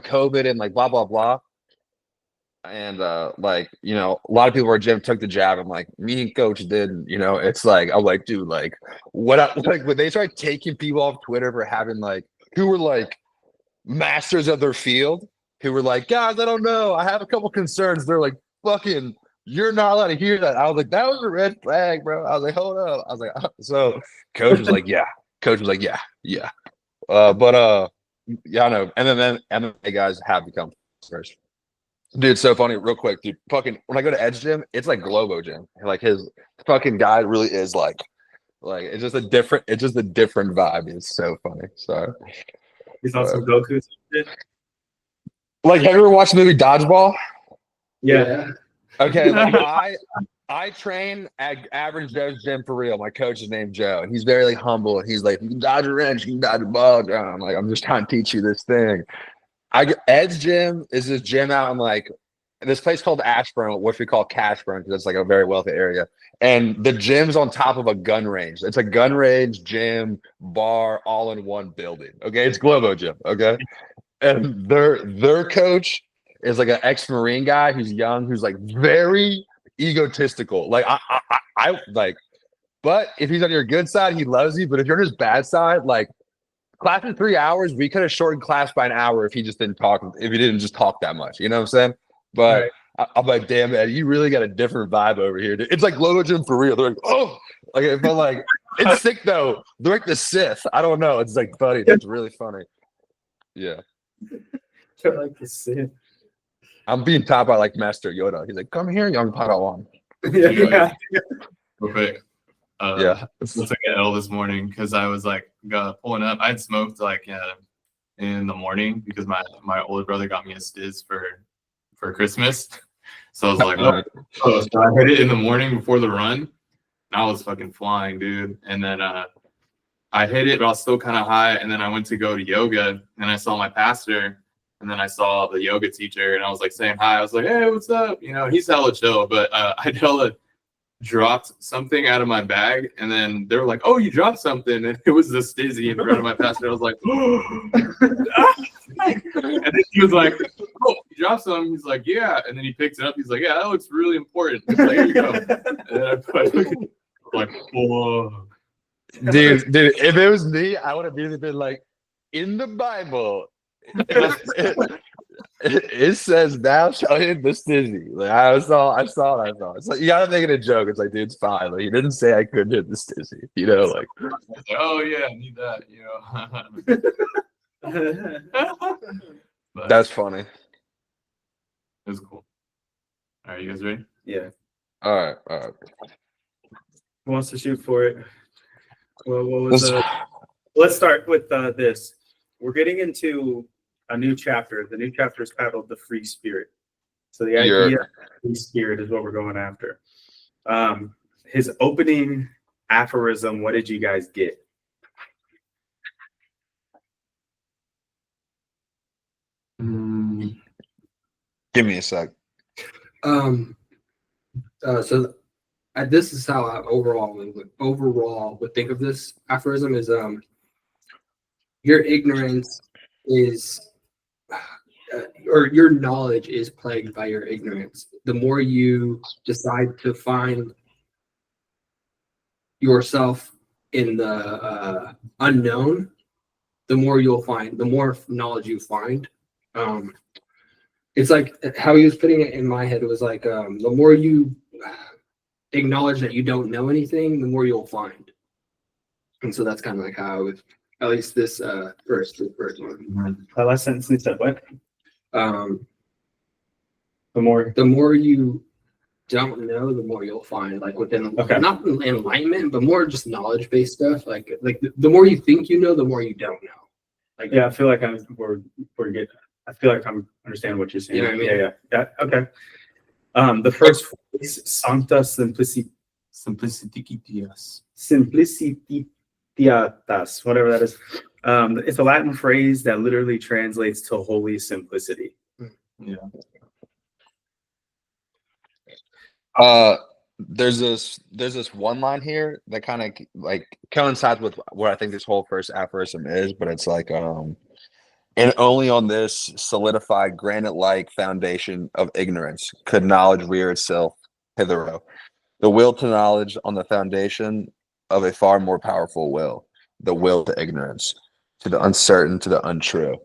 COVID and like blah blah blah. And like, you know, a lot of people at gym took the jab. I'm like, me and coach didn't, you know, it's like, I'm like, dude, like like when they started taking people off Twitter for having like who were like masters of their field, who were like, guys, I don't know, I have a couple concerns. They're like, fucking, you're not allowed to hear that. I was like, that was a red flag, bro. I was like, hold up. I was like, so coach was like, yeah. Coach was like, yeah, yeah. But yeah, I know. And then MMA guys have become first. Dude, so funny, real quick, dude. Fucking when I go to Edge Gym, it's like Globo Gym. Like his fucking guy really is like it's just a different vibe. It's so funny. So He's on some Goku shit. like, have you ever watched the movie Dodgeball? Yeah. Okay, like I train at Average Joe's gym for real. My coach is named Joe, and he's very like humble. And he's like, you can dodge a wrench, you can dodge a ball. I'm like, I'm just trying to teach you this thing. Ed's gym is this gym out in like this place called Ashburn, which we call Cashburn because it's like a very wealthy area. And the gym's on top of a gun range. It's a gun range, gym, bar, all in one building. Okay, it's Globo Gym. Okay, and their coach is like an ex-Marine guy who's young, who's like very egotistical. Like I like, but if he's on your good side, he loves you. But if you're on his bad side, like. Class in 3 hours, we could have shortened class by an hour if he just didn't talk, if he didn't just talk that much. You know what I'm saying? But right. I'm like, damn, man, you really got a different vibe over here. Dude. It's like Globo Gym for real. They're like, oh, like it felt like it's sick though. They're like the Sith. I don't know. It's like funny. That's really funny. Yeah. They're like the Sith. I'm being taught by like Master Yoda. He's like, come here, young Padawan. Yeah. Perfect. Yeah, I took an L this morning because I was like pulling up. I'd smoked like in the morning because my older brother got me a Stiz for Christmas. So I was like, so I hit it in the morning before the run. And I was fucking flying, dude. And then I hit it, but I was still kind of high. And then I went to go to yoga, and I saw my pastor, and then I saw the yoga teacher, and I was like saying hi. I was like, hey, what's up? You know, he's hella chill, but I dropped something out of my bag, and then they were like, oh, you dropped something, and it was the Stizzy in front of my pastor. I was like, oh. And then he was like, oh, you dropped something? He's like, yeah. And then he picks it up. He's like, yeah, that looks really important. He's like, here you go. And then I put like, whoa. Dude, if it was me, I would have really been like, in the Bible, it says thou shalt hit the Stizzy. Like I saw it. It's like you gotta make it a joke. It's like, dude, it's fine. Like he didn't say I couldn't hit the Stizzy. You know, like oh yeah, I need that. You know. That's funny. It was cool. All right, you guys ready? Yeah. All right. Who wants to shoot for it? Well, what was let's start with this. We're getting into a new chapter. The new chapter is titled The Free Spirit. So the idea of free spirit is what we're going after. His opening aphorism, what did you guys get? Give me a sec. So this is how I overall would think of this aphorism is your ignorance is or your knowledge is plagued by your ignorance. The more you decide to find yourself in the unknown, the more you'll find, the more knowledge you find. It's like how he was putting it in my head. It was like the more you acknowledge that you don't know anything, the more you'll find. And so that's kind of like how I would, at least this first one. That last sentence you said what? The more you don't know, the more you'll find. Like within not enlightenment, but more just knowledge based stuff. Like the more you think you know, the more you don't know. Like I feel like we're getting. I feel like I'm understanding what you're saying. You know what I mean? Yeah. Okay. The first phrase, Sancta Simplicititas, whatever that is. It's a Latin phrase that literally translates to holy simplicity. Yeah. There's this one line here that kind of like coincides with what I think this whole first aphorism is, but it's like And only on this solidified granite-like foundation of ignorance could knowledge rear itself hitherto. The will to knowledge on the foundation of a far more powerful will, the will to ignorance, to the uncertain, to the untrue.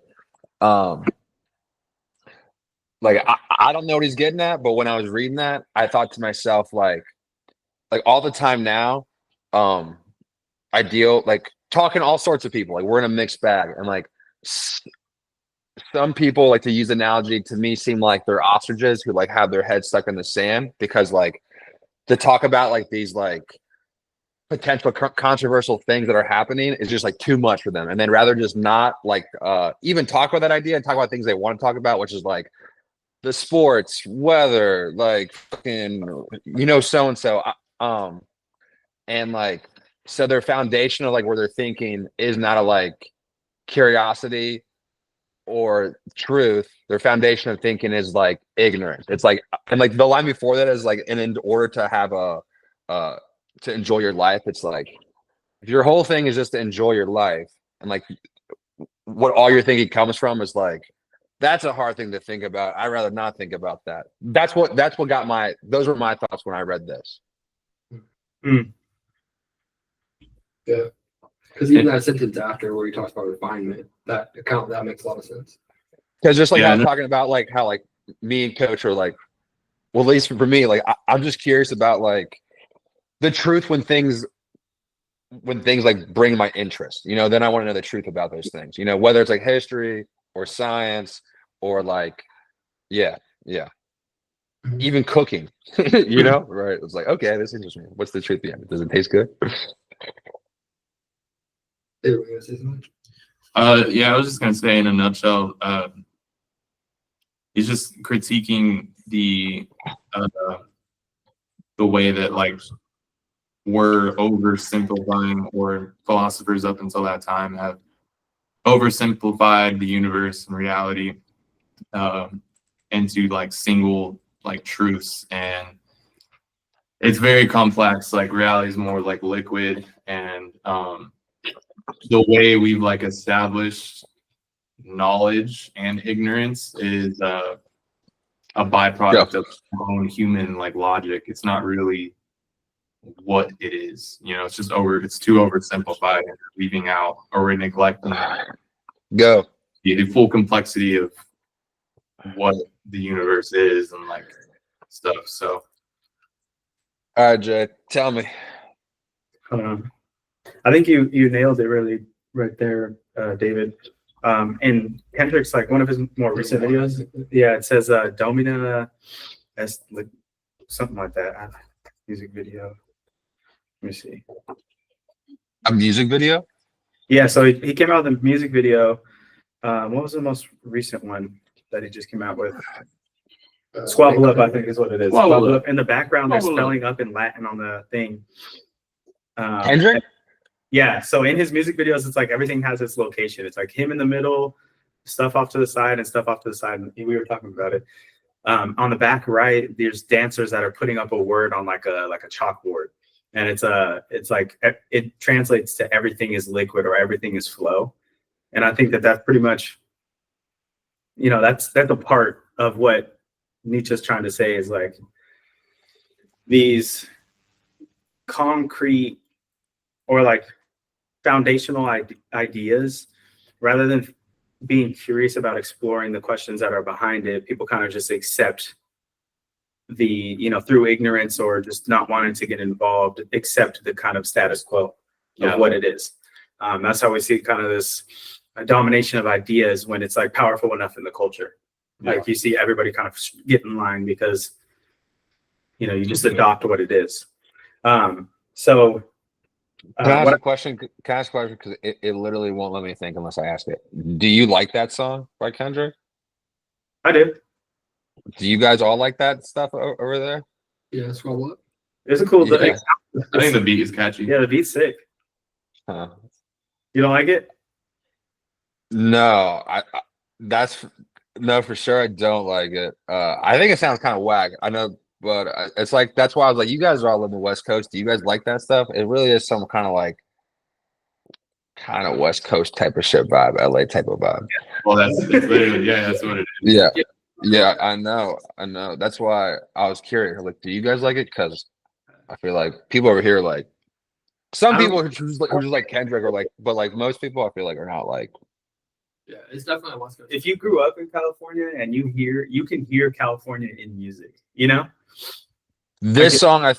Like I don't know what he's getting at, but when I was reading that, I thought to myself, like all the time now, I deal like talking to all sorts of people. Like we're in a mixed bag, and like some people, like to use analogy, to me seem like they're ostriches who like have their head stuck in the sand because like to talk about like these like potential controversial things that are happening is just like too much for them, and then rather just not like even talk about that idea and talk about things they want to talk about, which is like the sports, weather, like fucking, so and so, and like so their foundation of like where they're thinking is not a like curiosity or truth. Their foundation of thinking is like ignorance. It's like, and like the line before that is like, and in order to have to enjoy your life, it's like if your whole thing is just to enjoy your life, and like what all your thinking comes from is like, that's a hard thing to think about. I'd rather not think about that. That's what got those were my thoughts when I read this. Mm. Yeah. Because even that sentence after where he talks about refinement, that makes a lot of sense. Because just like I was talking about, like how like me and Coach are like, well, at least for me, like I'm just curious about like the truth when things like bring my interest. Then I want to know the truth about those things. Whether it's like history or science or like, yeah, even cooking. Right? It's like, okay, this interests me. What's the truth behind it? Does it taste good? Yeah, I was just gonna say in a nutshell, he's just critiquing the way that like we're oversimplifying, or philosophers up until that time have oversimplified the universe and reality into like single like truths, and it's very complex. Like reality is more like liquid, and the way we've like established knowledge and ignorance is a byproduct of our own human like logic. It's not really what it is. It's just it's too oversimplified, and leaving out or neglecting the full complexity of what the universe is and like stuff. So all right, Jay, tell me. I think you nailed it really right there, David. And Kendrick's like one of his more recent videos. Yeah, it says Domina as like something like that. Music video. Let me see. A music video? Yeah, so he came out with a music video. What was the most recent one that he just came out with? Squabble Up, I think is what it is. Squabble Up. In the background, they're spelling up in Latin on the thing. Kendrick? Yeah, so in his music videos, it's like everything has its location. It's like him in the middle, stuff off to the side, and stuff off to the side. And we were talking about it. On the back right, there's dancers that are putting up a word on like a chalkboard, and it's like it translates to everything is liquid or everything is flow. And I think that's pretty much, that's a part of what Nietzsche's trying to say is like these concrete or like foundational ideas, rather than being curious about exploring the questions that are behind it, people kind of just accept through ignorance or just not wanting to get involved, accept the kind of status quo of what it is. That's how we see kind of this domination of ideas when it's like powerful enough in the culture. Like you see everybody kind of get in line because, you just adopt what it is. So Can I ask a question? Because it literally won't let me think unless I ask it. Do you like that song by Kendrick? I do. Do you guys all like that stuff over there? Yeah, it's called what? It's a cool. I think the beat is catchy. Yeah, the beat's sick. Huh. You don't like it? No, no, for sure I don't like it. I think it sounds kind of whack. I know, but it's like that's why I was like, you guys are all in the West Coast. Do you guys like that stuff? It really is some kind of like kind of West Coast type of shit vibe, LA type of vibe. Well, that's literally, yeah, that's what it is. Yeah. Yeah, I know. That's why I was curious. Like, do you guys like it? Because I feel like people over here, like some people who just like Kendrick or like, but like most people, I feel like are not like. Yeah, it's definitely West Coast. If you grew up in California and you can hear California in music, you know? This song, I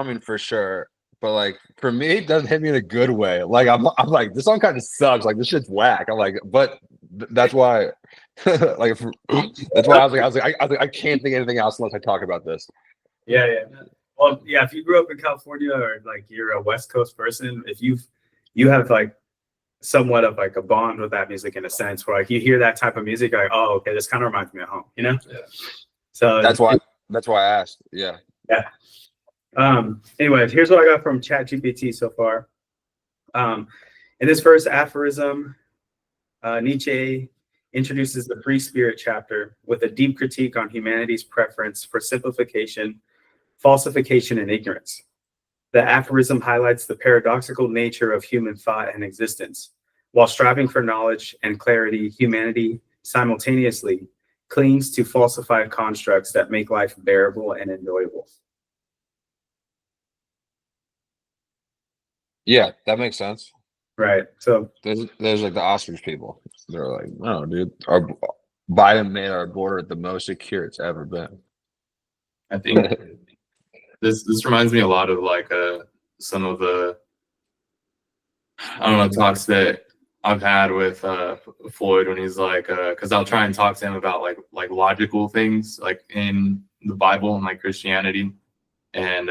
mean, for sure. But like for me, it doesn't hit me in a good way. Like I'm like, this song kind of sucks. Like this shit's whack. I'm like, but that's why, like, that's why I was like, I can't think of anything else unless I talk about this. Yeah. Well, yeah. If you grew up in California or like you're a West Coast person, if you have like somewhat of like a bond with that music in a sense, where like you hear that type of music, you're like, oh, okay, this kind of reminds me of home, you know? Yeah. So that's why I asked. Yeah. Yeah. Anyways, here's what I got from ChatGPT so far. In this first aphorism, Nietzsche introduces the free spirit chapter with a deep critique on humanity's preference for simplification, falsification, and ignorance. The aphorism highlights the paradoxical nature of human thought and existence. While striving for knowledge and clarity, humanity simultaneously clings to falsified constructs that make life bearable and enjoyable. Yeah, that makes sense. Right. So there's like the ostrich people. They're like, no, dude, our Biden made our border the most secure it's ever been. I think this reminds me a lot of like some of the talks that I've had with Floyd when he's like, because I'll try and talk to him about like logical things like in the Bible and like Christianity and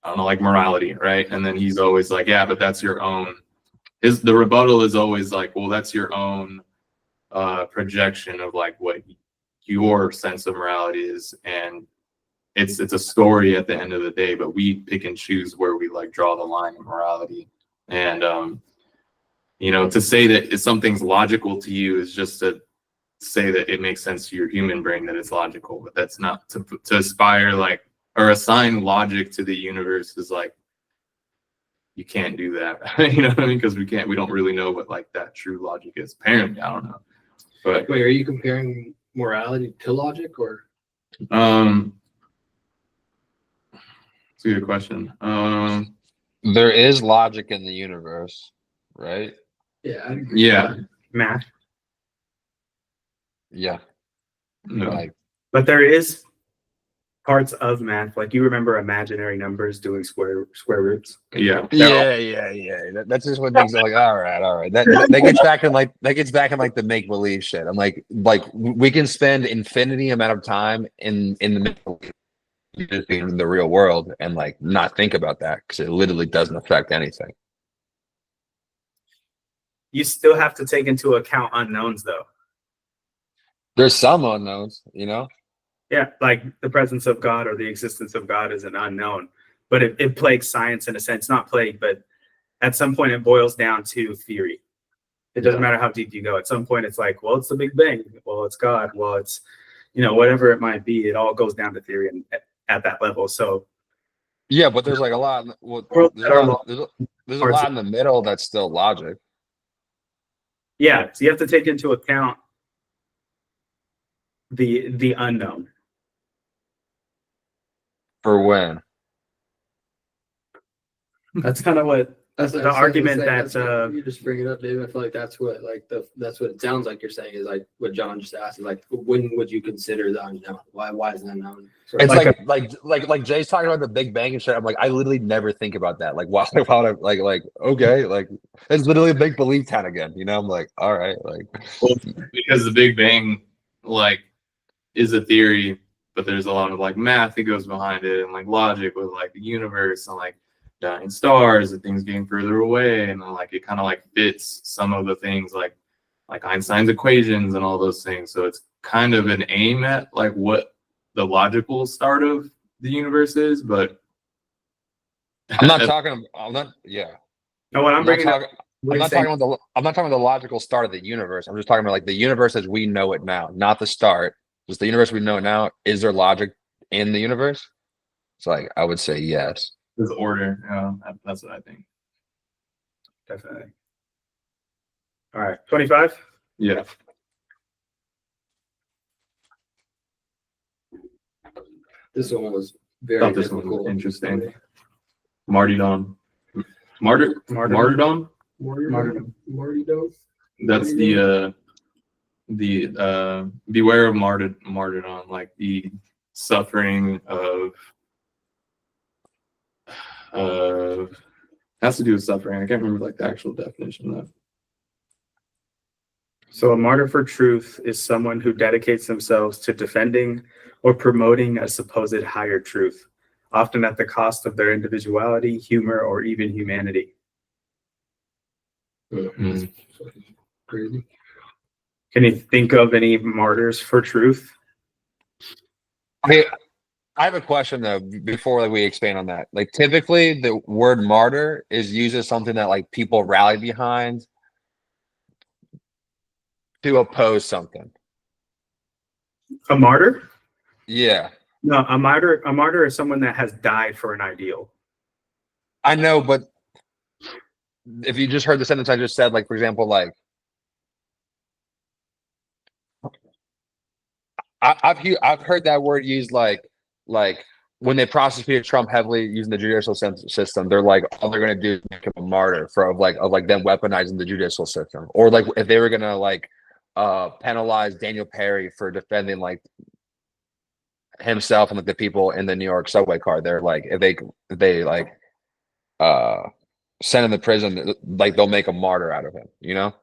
I don't know, like morality, right? And then he's always like, yeah, but that's your own. The rebuttal is always like, well, that's your own projection of like what your sense of morality is, and it's a story at the end of the day, but we pick and choose where we like draw the line of morality. And to say that if something's logical to you is just to say that it makes sense to your human brain that it's logical, but that's not to aspire like or assign logic to the universe is like you can't do that. You know what I mean? Because we don't really know what like that true logic is. Apparently, I don't know. But wait, are you comparing morality to logic or? It's a good question. There is logic in the universe, right? Yeah. Yeah. Math. Yeah. No. But there is parts of math, like you remember imaginary numbers doing square roots. Yeah. Yeah. That's just when things are like, all right. That gets back in like the make believe shit. I'm like we can spend infinity amount of time in the real world and like not think about that because it literally doesn't affect anything. You still have to take into account unknowns, though. There's some unknowns, you know. Yeah, like the presence of God or the existence of God is an unknown, but it plagues science in a sense. Not plague, but at some point it boils down to theory. It doesn't matter how deep you go. At some point it's like, well, it's the Big Bang. Well, it's God. Well, it's, whatever it might be. It all goes down to theory and at that level. So yeah, but there's like a lot. There's a lot in the middle that's still logic. Yeah, so you have to take into account the unknown. For when? That's kind of what That's the argument that you just bring it up, David. I feel like that's what that's what it sounds like you're saying is like what John just asked is like when would you consider the unknown? Why is that unknown? It's like Jay's talking about the Big Bang and shit. I'm like, I literally never think about that. Like, why would I like okay, like it's literally a big belief town again. I'm like, all right, like well, because the Big Bang like is a theory, but there's a lot of like math that goes behind it and like logic with like the universe and like dying stars and things getting further away, and then, like it kind of like fits some of the things like Einstein's equations and all those things. So it's kind of an aim at like what the logical start of the universe is, but I'm not talking about the logical start of the universe. I'm just talking about like the universe as we know it now, not the start. Just the universe we know now. Is there logic in the universe? It's like I would say yes. There's order. Yeah, that's what I think. definitely. All right, 25. Yeah. This one was very Thought this one difficult. was interesting. Martyrdom. Martyrdom? Martyrdom. That's the beware of martyrdom, like the suffering of has to do with suffering. I can't remember like the actual definition of that. So a martyr for truth is someone who dedicates themselves to defending or promoting a supposed higher truth, often at the cost of their individuality, humor, or even humanity. Mm-hmm. Crazy. Can you think of any martyrs for truth? I have a question though before we expand on that. Like typically the word martyr is used as something that like people rally behind to oppose something. A martyr? Yeah. No, a martyr is someone that has died for an ideal. I know, but if you just heard the sentence I just said, like for example, like I've heard that word used like when they prosecuted Trump heavily using the judicial system, they're like, all they're gonna do is make him a martyr of them weaponizing the judicial system, or like if they were gonna like penalize Daniel Perry for defending like himself and like the people in the New York subway car, they're like if they like send him to prison, like they'll make a martyr out of him, you know?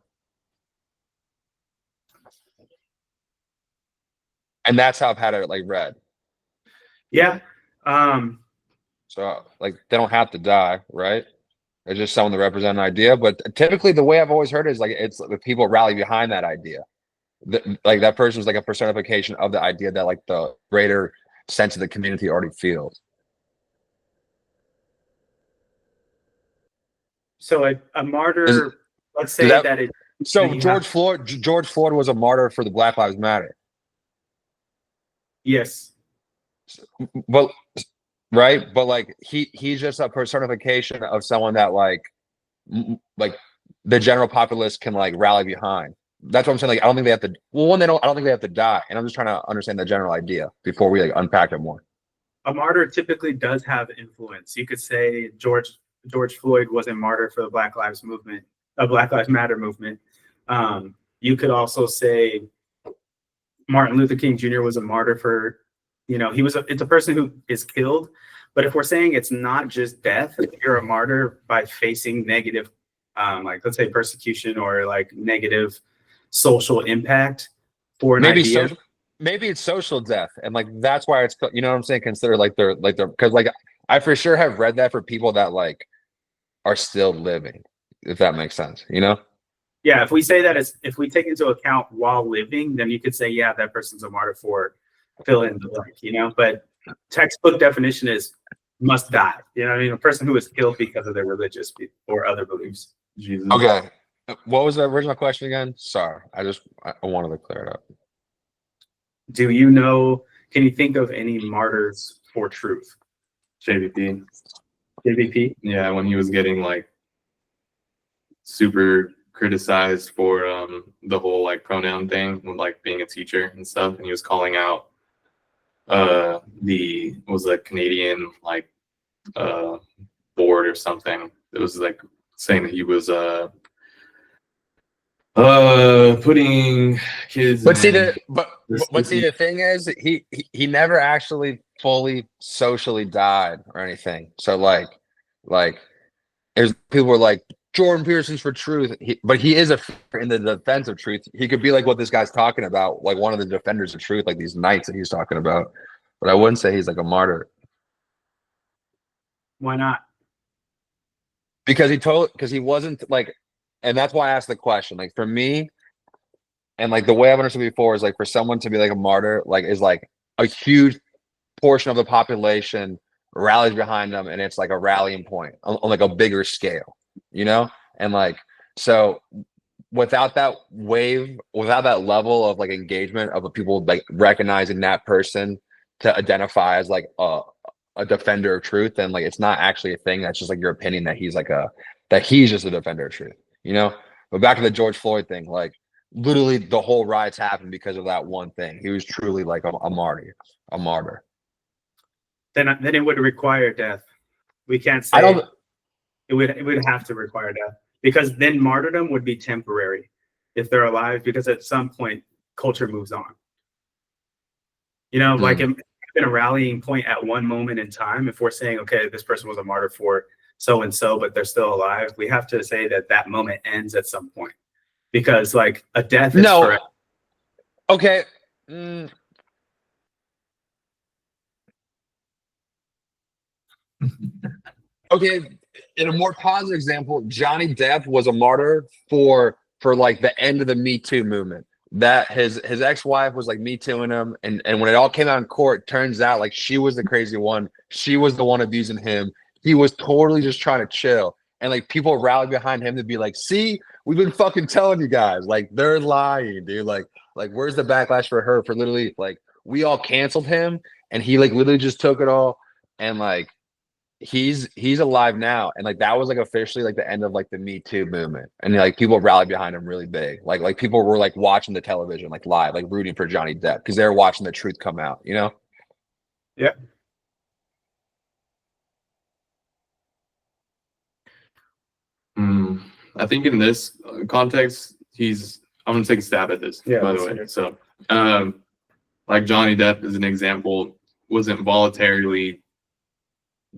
And that's how I've had it like read. Yeah. So like they don't have to die, right? It's just someone to represent an idea. But typically the way I've always heard it is like it's the people rally behind that idea. Like that person's like a personification of the idea that like the greater sense of the community already feels. So a martyr, let's say that it. So George Floyd was a martyr for the Black Lives Matter. Yes. Well, right, but like he's just a personification of someone that like the general populace can like rally behind. That's what I'm saying. Like I don't think they have to. Well, I don't think they have to die, and I'm just trying to understand the general idea before we like unpack it more. A martyr typically does have influence. You could say George Floyd was a martyr for the Black Lives Matter movement. You could also say Martin Luther King Jr. was a martyr for, it's a person who is killed. But if we're saying it's not just death, you're a martyr by facing negative, like let's say persecution or like negative social impact for an idea. Maybe it's social death, and like that's why it's, you know what I'm saying, consider like they're because like I for sure have read that for people that like are still living, if that makes sense, you know? Yeah, if we say that if we take into account while living, then you could say, yeah, that person's a martyr for fill in the blank, but textbook definition is must die. You know what I mean? A person who is killed because of their religious or other beliefs. Jesus. Okay. What was the original question again? Sorry. I wanted to clear it up. Can you think of any martyrs for truth? JVP. Yeah, when he was getting like super criticized for the whole like pronoun thing with like being a teacher and stuff, and he was calling out the Canadian like board or something. It was like saying that he was putting kids. But the thing is, he never actually fully socially died or anything. So like there's people were like Jordan Peterson's for truth, but he is in the defense of truth. He could be like what this guy's talking about, like one of the defenders of truth, like these knights that he's talking about. But I wouldn't say he's like a martyr. Why not? Because he wasn't like, and that's why I asked the question. Like for me, and like the way I've understood before is like for someone to be like a martyr, like is like a huge portion of the population rallies behind them, and it's like a rallying point on like a bigger scale, and like so without that level of like engagement of people like recognizing that person to identify as like a defender of truth, and like it's not actually a thing. That's just like your opinion that he's like a that he's just a defender of truth, you know? But back to the George Floyd thing, like literally the whole riots happened because of that one thing. He was truly like a martyr, a martyr. Then it would require death. We can't say I don't. it would have to require death, because then martyrdom would be temporary if they're alive, because at some point culture moves on. You know, like it's been a rallying point at one moment in time. If we're saying, okay, this person was a martyr for so and so, but they're still alive, we have to say that that moment ends at some point, because like a death is forever. Okay. Okay, in a more positive example, Johnny Depp was a martyr for like the end of the Me Too movement. That his ex-wife was like Me Tooing him, and when it all came out in court, turns out like she was the crazy one. She was the one abusing him. He was totally just trying to chill, and like people rallied behind him to be like, "See, we've been fucking telling you guys, like they're lying, dude. Like where's the backlash for her for literally like we all canceled him, and he like literally just took it all, and like." He's alive now, and like that was like officially like the end of like the Me Too movement, and like people rallied behind him really big. Like people were like watching the television like live, like rooting for Johnny Depp because they were watching the truth come out, you know? Yeah. I think in this context, I'm gonna take a stab at this, by the way. So like Johnny Depp as an example wasn't voluntarily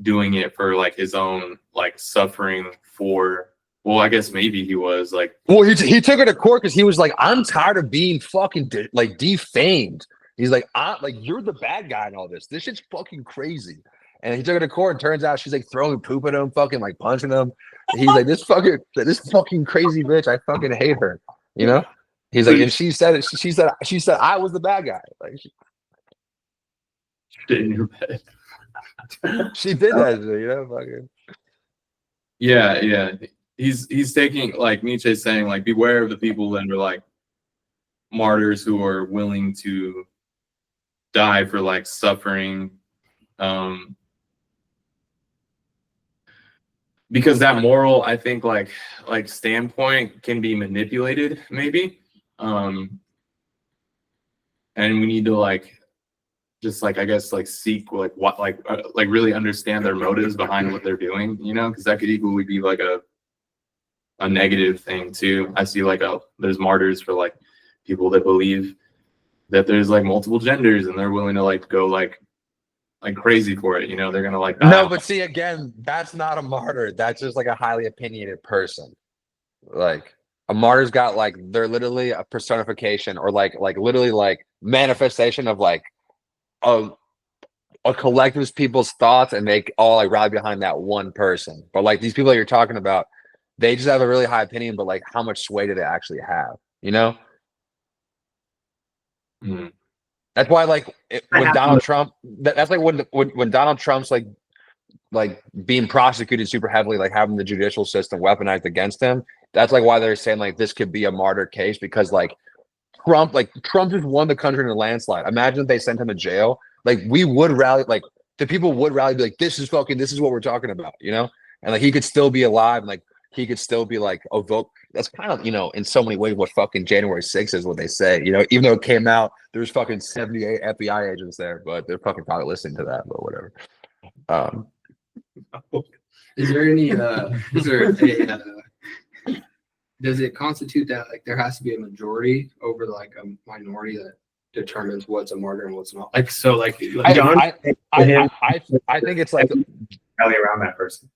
doing it for like his own like suffering for, well, I guess maybe he was like, well, he took it to court because he was like, I'm tired of being fucking like defamed. He's like, you're the bad guy in all this shit's fucking crazy. And he took it to court, and turns out she's like throwing poop at him, fucking like punching him. He's like, this fucking crazy bitch, I fucking hate her, you know? He's like, and she said I was the bad guy. Like shit in your bed. She did that, you know, fucking. Yeah. He's taking, like Nietzsche's saying, like, beware of the people that are like martyrs who are willing to die for like suffering, because that moral, I think, like standpoint can be manipulated, maybe, and we need to like just like, I guess, like seek like what like really understand their motives behind what they're doing, you know, because that could equally be like a negative thing too. I see like there's martyrs for like people that believe that there's like multiple genders and they're willing to like go like crazy for it, you know. They're gonna like no, but see, again, that's not a martyr. That's just like a highly opinionated person. Like a martyr's got like, they're literally a personification or like literally like manifestation of like a collective people's thoughts, and they all like rally behind that one person. But like these people that you're talking about, they just have a really high opinion, but like how much sway do they actually have, you know? That's why like when Donald Trump, that's like when Donald Trump's like being prosecuted super heavily, like having the judicial system weaponized against him. That's like why they're saying like this could be a martyr case, because like Trump just won the country in a landslide. Imagine if they sent him to jail. Like we would rally, like the people would rally, be like, this is what we're talking about, you know? And like he could still be alive, and like he could still be like a vote. That's kind of, you know, in so many ways what fucking January 6th is, what they say, you know, even though it came out, there's fucking 78 FBI agents there, but they're fucking probably listening to that, but whatever. Is there any does it constitute that like there has to be a majority over like a minority that determines what's a martyr and what's not? Like, so like John, I think it's like rally around that person.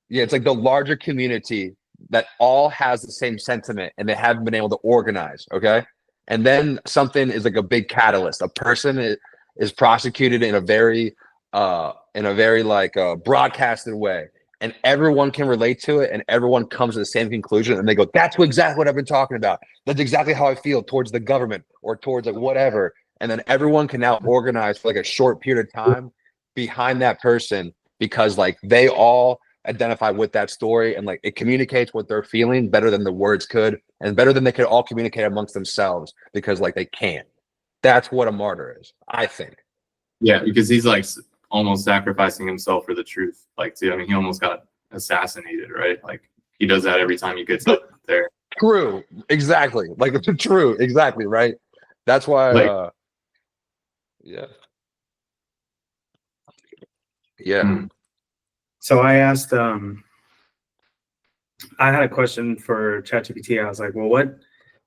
Yeah, it's like the larger community that all has the same sentiment and they haven't been able to organize. Okay. And then something is like a big catalyst. A person is prosecuted in a very like broadcasted way, and everyone can relate to it, and everyone comes to the same conclusion, and they go, that's exactly what I've been talking about. That's exactly how I feel towards the government or towards like whatever. And then everyone can now organize for like a short period of time behind that person, because like they all identify with that story, and like it communicates what they're feeling better than the words could, and better than they could all communicate amongst themselves, because like they can't. That's what a martyr is, I think. Yeah, because he's like almost sacrificing himself for the truth. Like, too, I mean, he almost got assassinated, right? Like he does that every time he gets up there. True, exactly. Like true, exactly, right? That's why. Like- Yeah. Yeah. So I asked, I had a question for ChatGPT. I was like, well, what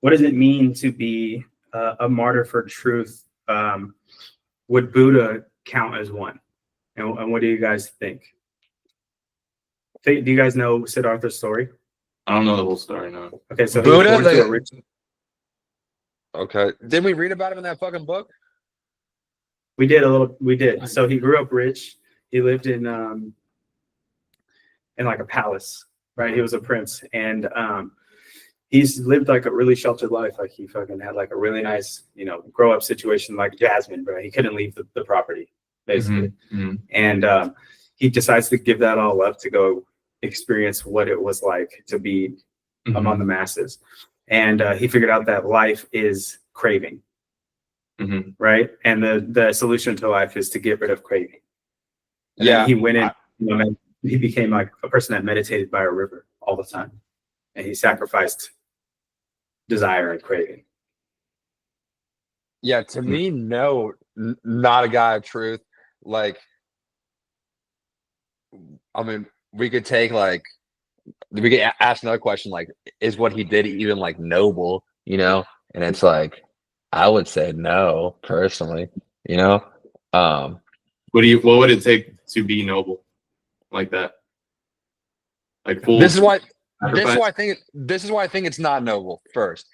does it mean to be a martyr for truth? Would Buddha count as one? And what do you guys think? Do you guys know Siddhartha's story? I don't know the whole story, no. Okay, so Buddha, he was born to a rich. Okay. Did we read about him in that fucking book? We did a little. We did. So he grew up rich. He lived in like a palace, right? He was a prince, and he's lived like a really sheltered life. Like he fucking had like a really nice, grow up situation like Jasmine, bro. He couldn't leave the property, basically. And he decides to give that all up to go experience what it was like to be among the masses. And he figured out that life is craving, right? And the solution to life is to get rid of craving. And then he went in, he became like a person that meditated by a river all the time. And he sacrificed desire and craving. Yeah, to me, no, not a guy of truth. Like, I mean, we could ask another question, like, is what he did even like noble, And it's like, I would say no, personally, What would it take to be noble like that? Like full This is why sacrifice? this is why I think it's not noble first.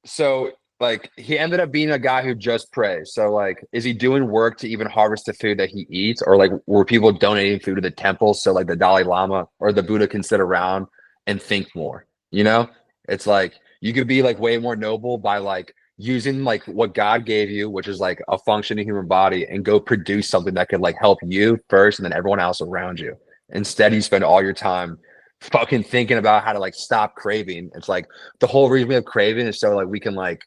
So like he ended up being a guy who just prays. So like, is he doing work to even harvest the food that he eats? Or like were people donating food to the temple so like the Dalai Lama or the Buddha can sit around and think more? It's like you could be like way more noble by like using like what God gave you, which is like a functioning human body, and go produce something that could like help you first and then everyone else around you. Instead, you spend all your time fucking thinking about how to like stop craving. It's like the whole reason we have craving is so like we can like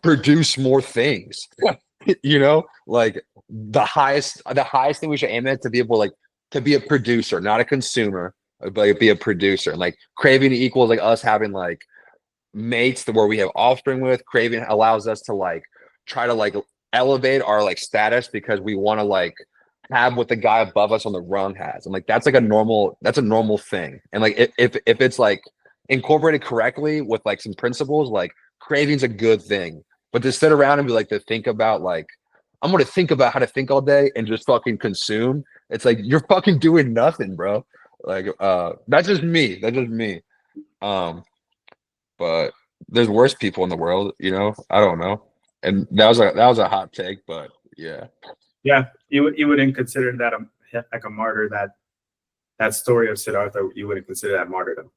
produce more things. Like the highest thing we should aim at to be able like to be a producer, not a consumer, but like, be a producer. And like craving equals like us having like mates where we have offspring with. Craving allows us to like try to like elevate our like status because we want to like have what the guy above us on the rung has. And like that's a normal thing. And like if it's like incorporated correctly with like some principles, like craving's a good thing. But to sit around and be like to think about like I'm gonna think about how to think all day and just fucking consume, it's like you're fucking doing nothing, bro. Like that's just me. But there's worse people in the world, I don't know. And that was a hot take, but yeah. Yeah, you wouldn't consider that like a martyr. That story of Siddhartha, you wouldn't consider that martyrdom.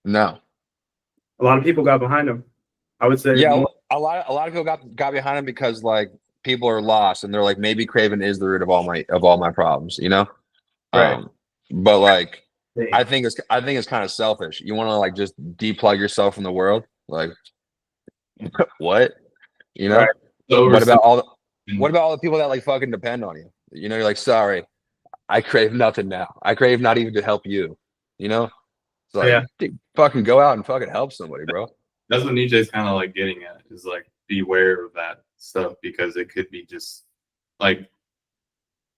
No. A lot of people got behind him. I would say. Yeah, a lot of people got behind him because like people are lost and they're like maybe craving is the root of all my problems, Right. But like I think it's kind of selfish. You want to like just deplug yourself from the world, like what, Right. What about all the people that like fucking depend on you? You're like, sorry, I crave nothing now. I crave not even to help you. It's like, dude, fucking go out and fucking help somebody, bro. That's what Nietzsche is kind of like getting at, is like beware of that stuff because it could be just like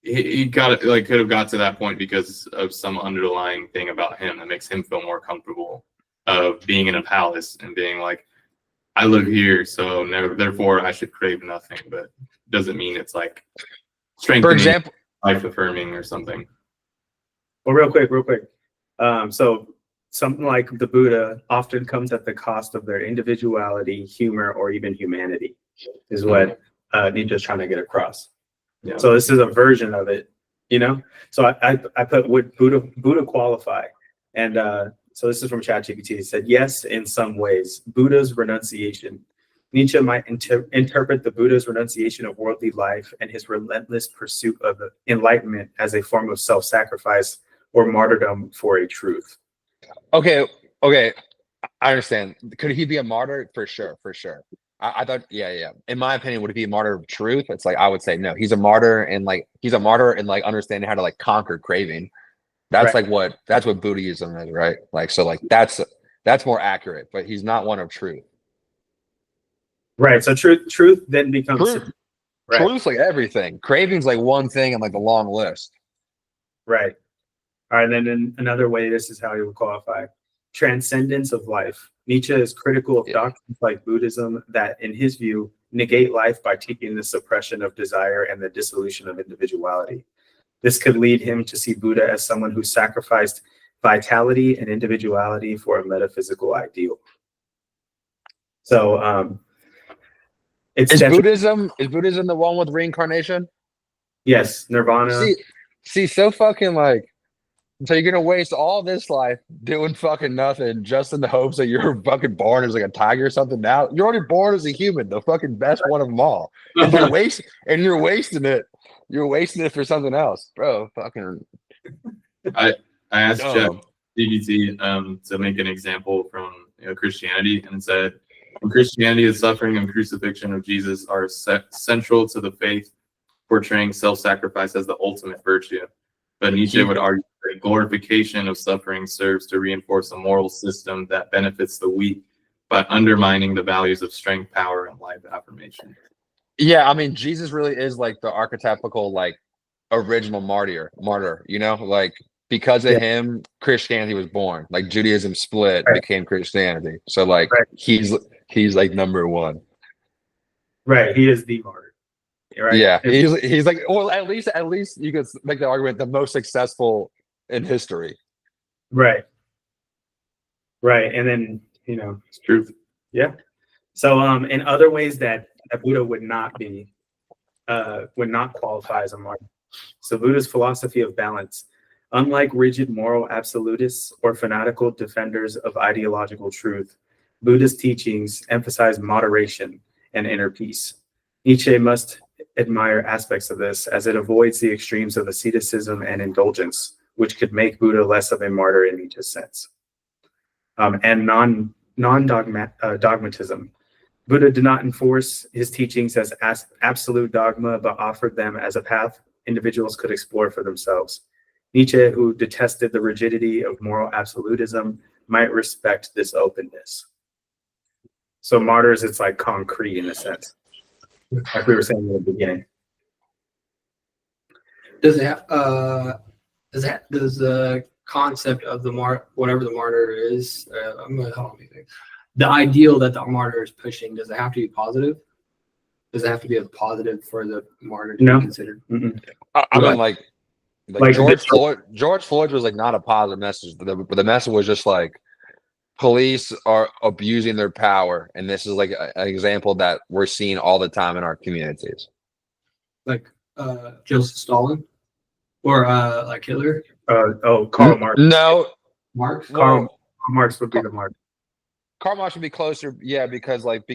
he got like could have got to that point because of some underlying thing about him that makes him feel more comfortable of being in a palace and being like, I live here, so therefore I should crave nothing. But doesn't mean it's like strengthening, for example, life affirming or something. Well, real quick. So something like the Buddha often comes at the cost of their individuality, humor, or even humanity, is what Nietzsche is trying to get across. Yeah. So this is a version of it, So I put, would Buddha qualify? And so this is from ChatGPT. It said, yes, in some ways, Buddha's renunciation. Nietzsche might interpret the Buddha's renunciation of worldly life and his relentless pursuit of enlightenment as a form of self-sacrifice or martyrdom for a truth. Okay, I understand. Could he be a martyr? For sure. I thought, yeah. In my opinion, would he be a martyr of truth? It's like I would say no. He's a martyr and like understanding how to like conquer craving. That's that's what Buddhism is, right? Like, so like that's more accurate, but he's not one of truth. Right. So truth then becomes Truth. right. Truth's like everything. Craving's like one thing on like the long list. Right. All right. Then in another way, this is how he would qualify transcendence of life. Nietzsche is critical of doctrines like Buddhism that, in his view, negate life by teaching the suppression of desire and the dissolution of individuality. This could lead him to see Buddha as someone who sacrificed vitality and individuality for a metaphysical ideal. So is Buddhism the one with reincarnation? Yes, nirvana. See, so fucking like, so you're gonna waste all this life doing fucking nothing just in the hopes that you're fucking born as like a tiger or something. Now you're already born as a human, the fucking best one of them all, and you're wasting it. You're wasting it for something else, bro. Fucking. I asked ChatGPT to make an example from Christianity, and said, in Christianity, the suffering and crucifixion of Jesus are central to the faith, portraying self-sacrifice as the ultimate virtue. But Nietzsche would argue that glorification of suffering serves to reinforce a moral system that benefits the weak by undermining the values of strength, power, and life affirmation. Yeah, I mean, Jesus really is like the archetypical, like, original martyr, you know, like, because of him, Christianity was born. Like, Judaism split, became Christianity. So, like, he's like number one. Right, he is the martyr. Right. Yeah, he's like, well, at least you could make the argument the most successful in history. Right. And then it's truth. Yeah. So in other ways that Buddha would not qualify as a martyr. So Buddha's philosophy of balance, unlike rigid moral absolutists or fanatical defenders of ideological truth, Buddha's teachings emphasize moderation and inner peace. Nietzsche must admire aspects of this, as it avoids the extremes of asceticism and indulgence, which could make Buddha less of a martyr in Nietzsche's sense. And non-dogmatism. Buddha did not enforce his teachings as absolute dogma, but offered them as a path individuals could explore for themselves. Nietzsche, who detested the rigidity of moral absolutism, might respect this openness. So martyrs, it's like concrete in a sense, like we were saying in the beginning. Does the concept of whatever the martyr is, the ideal that the martyr is pushing, does it have to be positive? Does it have to be a positive for the martyr to be considered? I mean, like George Floyd was like not a positive message, but the message was just like, police are abusing their power, and this is like an example that we're seeing all the time in our communities. Like Joseph Stalin, or like Hitler. Karl Marx. No, Marx. Karl Marx would be the martyr. Karl Marx would be closer, yeah, because of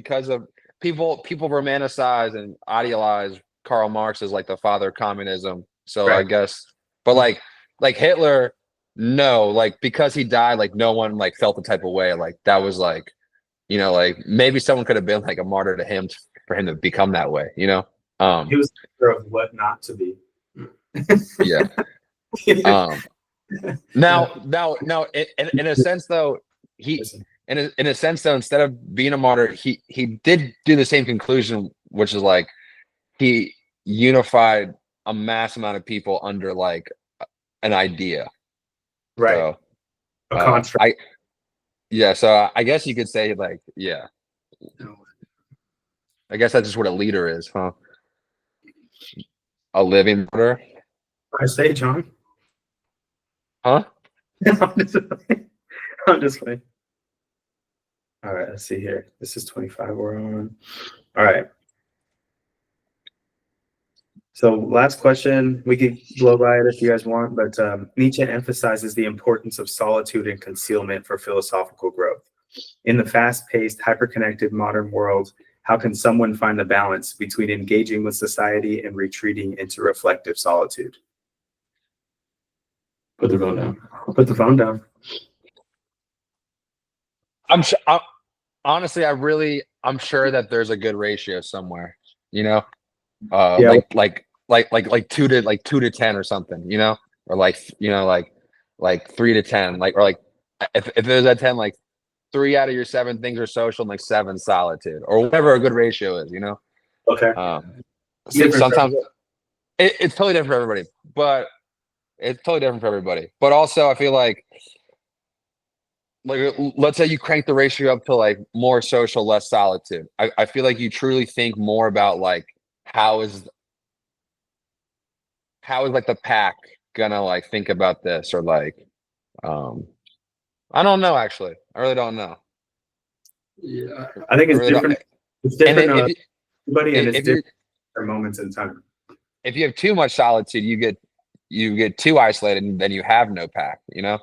people romanticize and idealize Karl Marx as like the father of communism. So I guess, but like Hitler. No, like, because he died, like, no one like felt the type of way. Like, that was like, like maybe someone could have been like a martyr to him for him to become that way, He was the of what not to be. Yeah. Now, in a sense though, in a sense though, instead of being a martyr, he did do the same conclusion, which is like he unified a mass amount of people under like an idea. Right. So, a contract. So I guess you could say like, yeah. I guess that's just what a leader is, huh? A living martyr. I say, John. Huh? I'm just kidding. All right, let's see here. This is 25 we're on. All right. So last question, we could blow by it if you guys want, but Nietzsche emphasizes the importance of solitude and concealment for philosophical growth. In the fast-paced, hyper-connected modern world, how can someone find the balance between engaging with society and retreating into reflective solitude? Put the phone down. Put the phone down. Honestly, I'm sure that there's a good ratio somewhere, like 2 to 10 or something, or like, like 3 to 10, like, or like if there's a 10, like 3 out of your 7 things are social and like 7 solitude, or whatever a good ratio is, you know. Okay. Sometimes it's totally different for everybody, but it's totally different for everybody. But also, I feel like let's say you crank the ratio up to like more social, less solitude. I feel like you truly think more about like how is like the pack gonna like think about this, or like I don't know, actually. I really don't know. Yeah. I think it's really different. It's different. And Everybody, and it's if you different for moments in time. if you have too much solitude, you get too isolated, and then you have no pack, you know.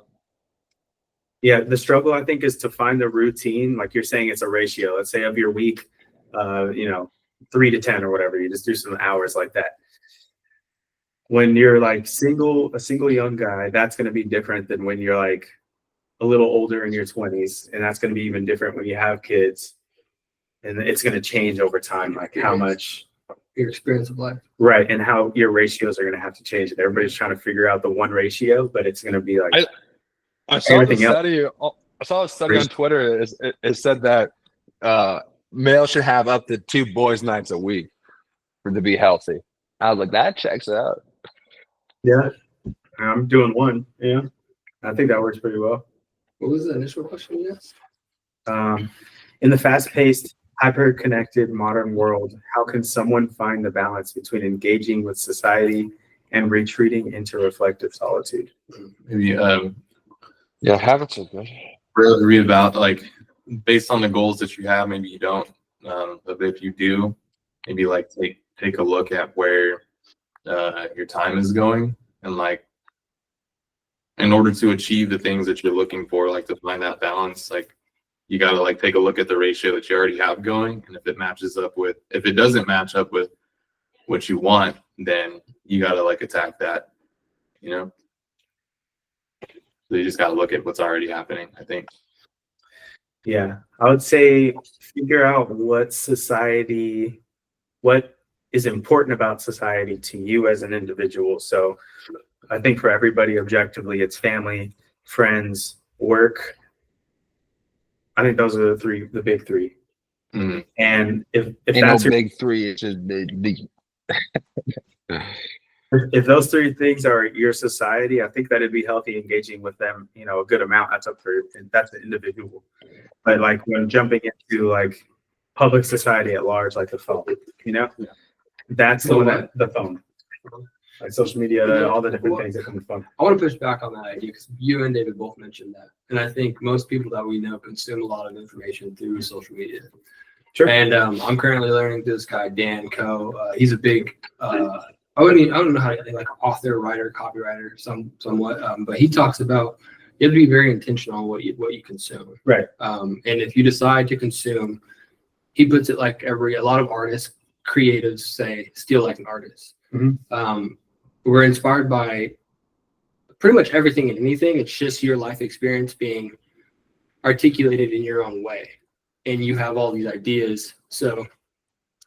Yeah, the struggle I think is to find the routine. Like you're saying, it's a ratio. Let's say of your week, 3 to 10 or whatever. You just do some hours like that. When you're like a single young guy, that's going to be different than when you're like a little older in your 20s, and that's going to be even different when you have kids, and it's going to change over time, like how much Your experience of life. right, and how your ratios are going to have to change. Everybody's trying to figure out the one ratio, but it's going to be like I saw everything the else. study. I saw a study on Twitter. It said that males should have up to 2 boys' nights a week to be healthy. I was like, that checks out. Yeah, I'm doing one. Yeah, I think that works pretty well. What was the initial question? Yes. In the fast-paced, hyper-connected modern world, how can someone find the balance between engaging with society and retreating into reflective solitude? Maybe Yeah, habits are good. read about like based on the goals that you have. Maybe you don't, but if you do, maybe like take a look at where your time is going, and like in order to achieve the things that you're looking for, like to find that balance, like you got to like take a look at the ratio that you already have going, and if it doesn't match up with what you want, then you got to like attack that, you know. So you just got to look at what's already happening, I think. Yeah, I would say figure out what is important about society to you as an individual. So I think for everybody objectively, it's family, friends, work. I think those are the big 3. Mm-hmm. And if Ain't that's no big 3, it's just big. if those 3 things are your society, I think that it'd be healthy engaging with them, a good amount. That's an individual. But like when jumping into like public society at large, like the phone, that's the phone. Like social media, all the different things that come with phone. I want to push back on that idea because you and David both mentioned that. And I think most people that we know consume a lot of information through social media. Sure. And I'm currently learning this guy, Dan Coe. He's a big, I don't know how to like author, writer, copywriter, somewhat. But he talks about you have to be very intentional on what you consume. Right. And if you decide to consume, he puts it like a lot of artists, creatives say, steal like an artist. Mm-hmm. We're inspired by pretty much everything and anything. It's just your life experience being articulated in your own way, and you have all these ideas. So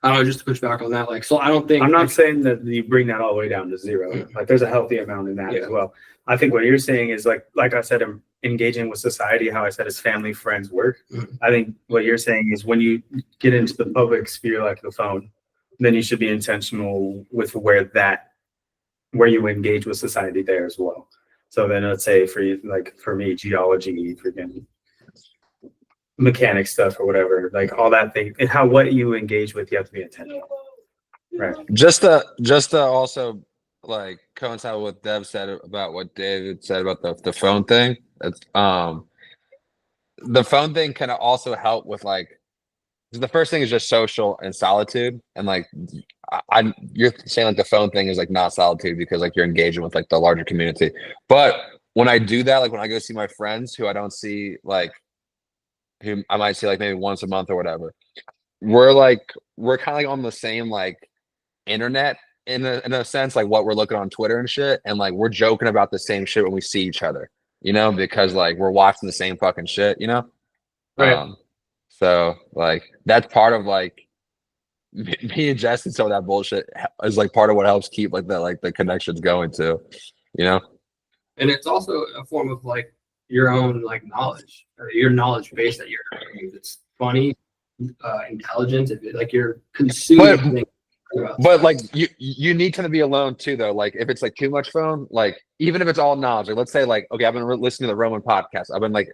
I don't know, just to push back on that. Like, so I'm not saying that you bring that all the way down to 0. Like there's a healthy amount in that as well. I think what you're saying is like I said, engaging with society, how I said is family, friends, work. I think what you're saying is when you get into the public sphere, like the phone, then you should be intentional with where you engage with society there as well. So then let's say for you, like for me, geology, freaking mechanic stuff or whatever, like all that thing, and what you engage with, you have to be intentional. Right. Just to also like coincide with what Dev said about what David said about the phone thing. That's the phone thing can also help with like the first thing is just social and solitude, and like you're saying like the phone thing is like not solitude because like you're engaging with like the larger community. But when I do that, like when I go see my friends who I don't see, like who I might see like maybe once a month or whatever, we're kind of like on the same like internet in a sense, like what we're looking on Twitter and shit, and like we're joking about the same shit when we see each other, because like we're watching the same fucking shit, Right. So like that's part of like me ingesting some of that bullshit is like part of what helps keep like the connections going too, And it's also a form of like your own like knowledge, or your knowledge base that you're creating. It's funny, intelligent, like you're consuming things. But like you need to be alone too, though. Like if it's like too much phone, like even if it's all knowledge, like let's say like, okay, I've been listening to the Roman podcast. I've been like,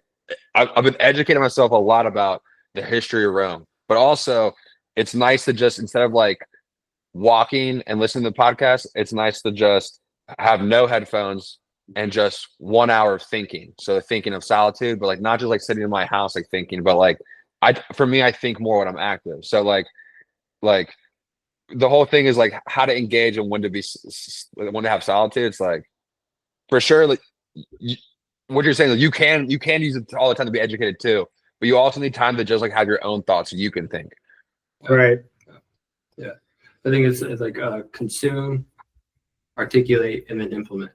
I've been educating myself a lot about the history of Rome, but also it's nice to just, instead of like walking and listening to the podcast, it's nice to just have no headphones and just 1 hour of thinking. So thinking of solitude, but like not just like sitting in my house like thinking, but like for me, I think more when I'm active. So like the whole thing is like how to engage and when to have solitude. It's like for sure, like what you're saying, like, you can use it all the time to be educated too, but you also need time to just like have your own thoughts so you can think. Right. Yeah, I think it's like consume, articulate, and then implement.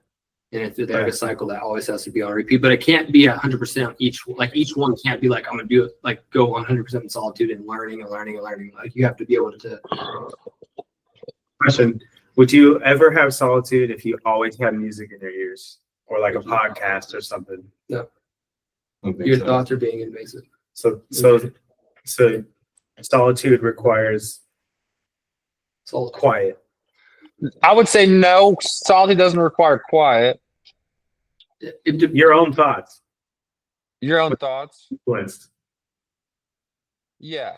And it's like a cycle that always has to be on repeat, but it can't be 100% each. Like each one can't be like, I'm gonna do it, like go 100% in solitude and learning. Like you have to be able to. Question: would you ever have solitude if you always had music in your ears, or like a podcast or something? No. Your thoughts are being invasive. So solitude requires quiet. I would say no, solitude doesn't require quiet. Your own thoughts. Your own thoughts. Influenced. Yeah.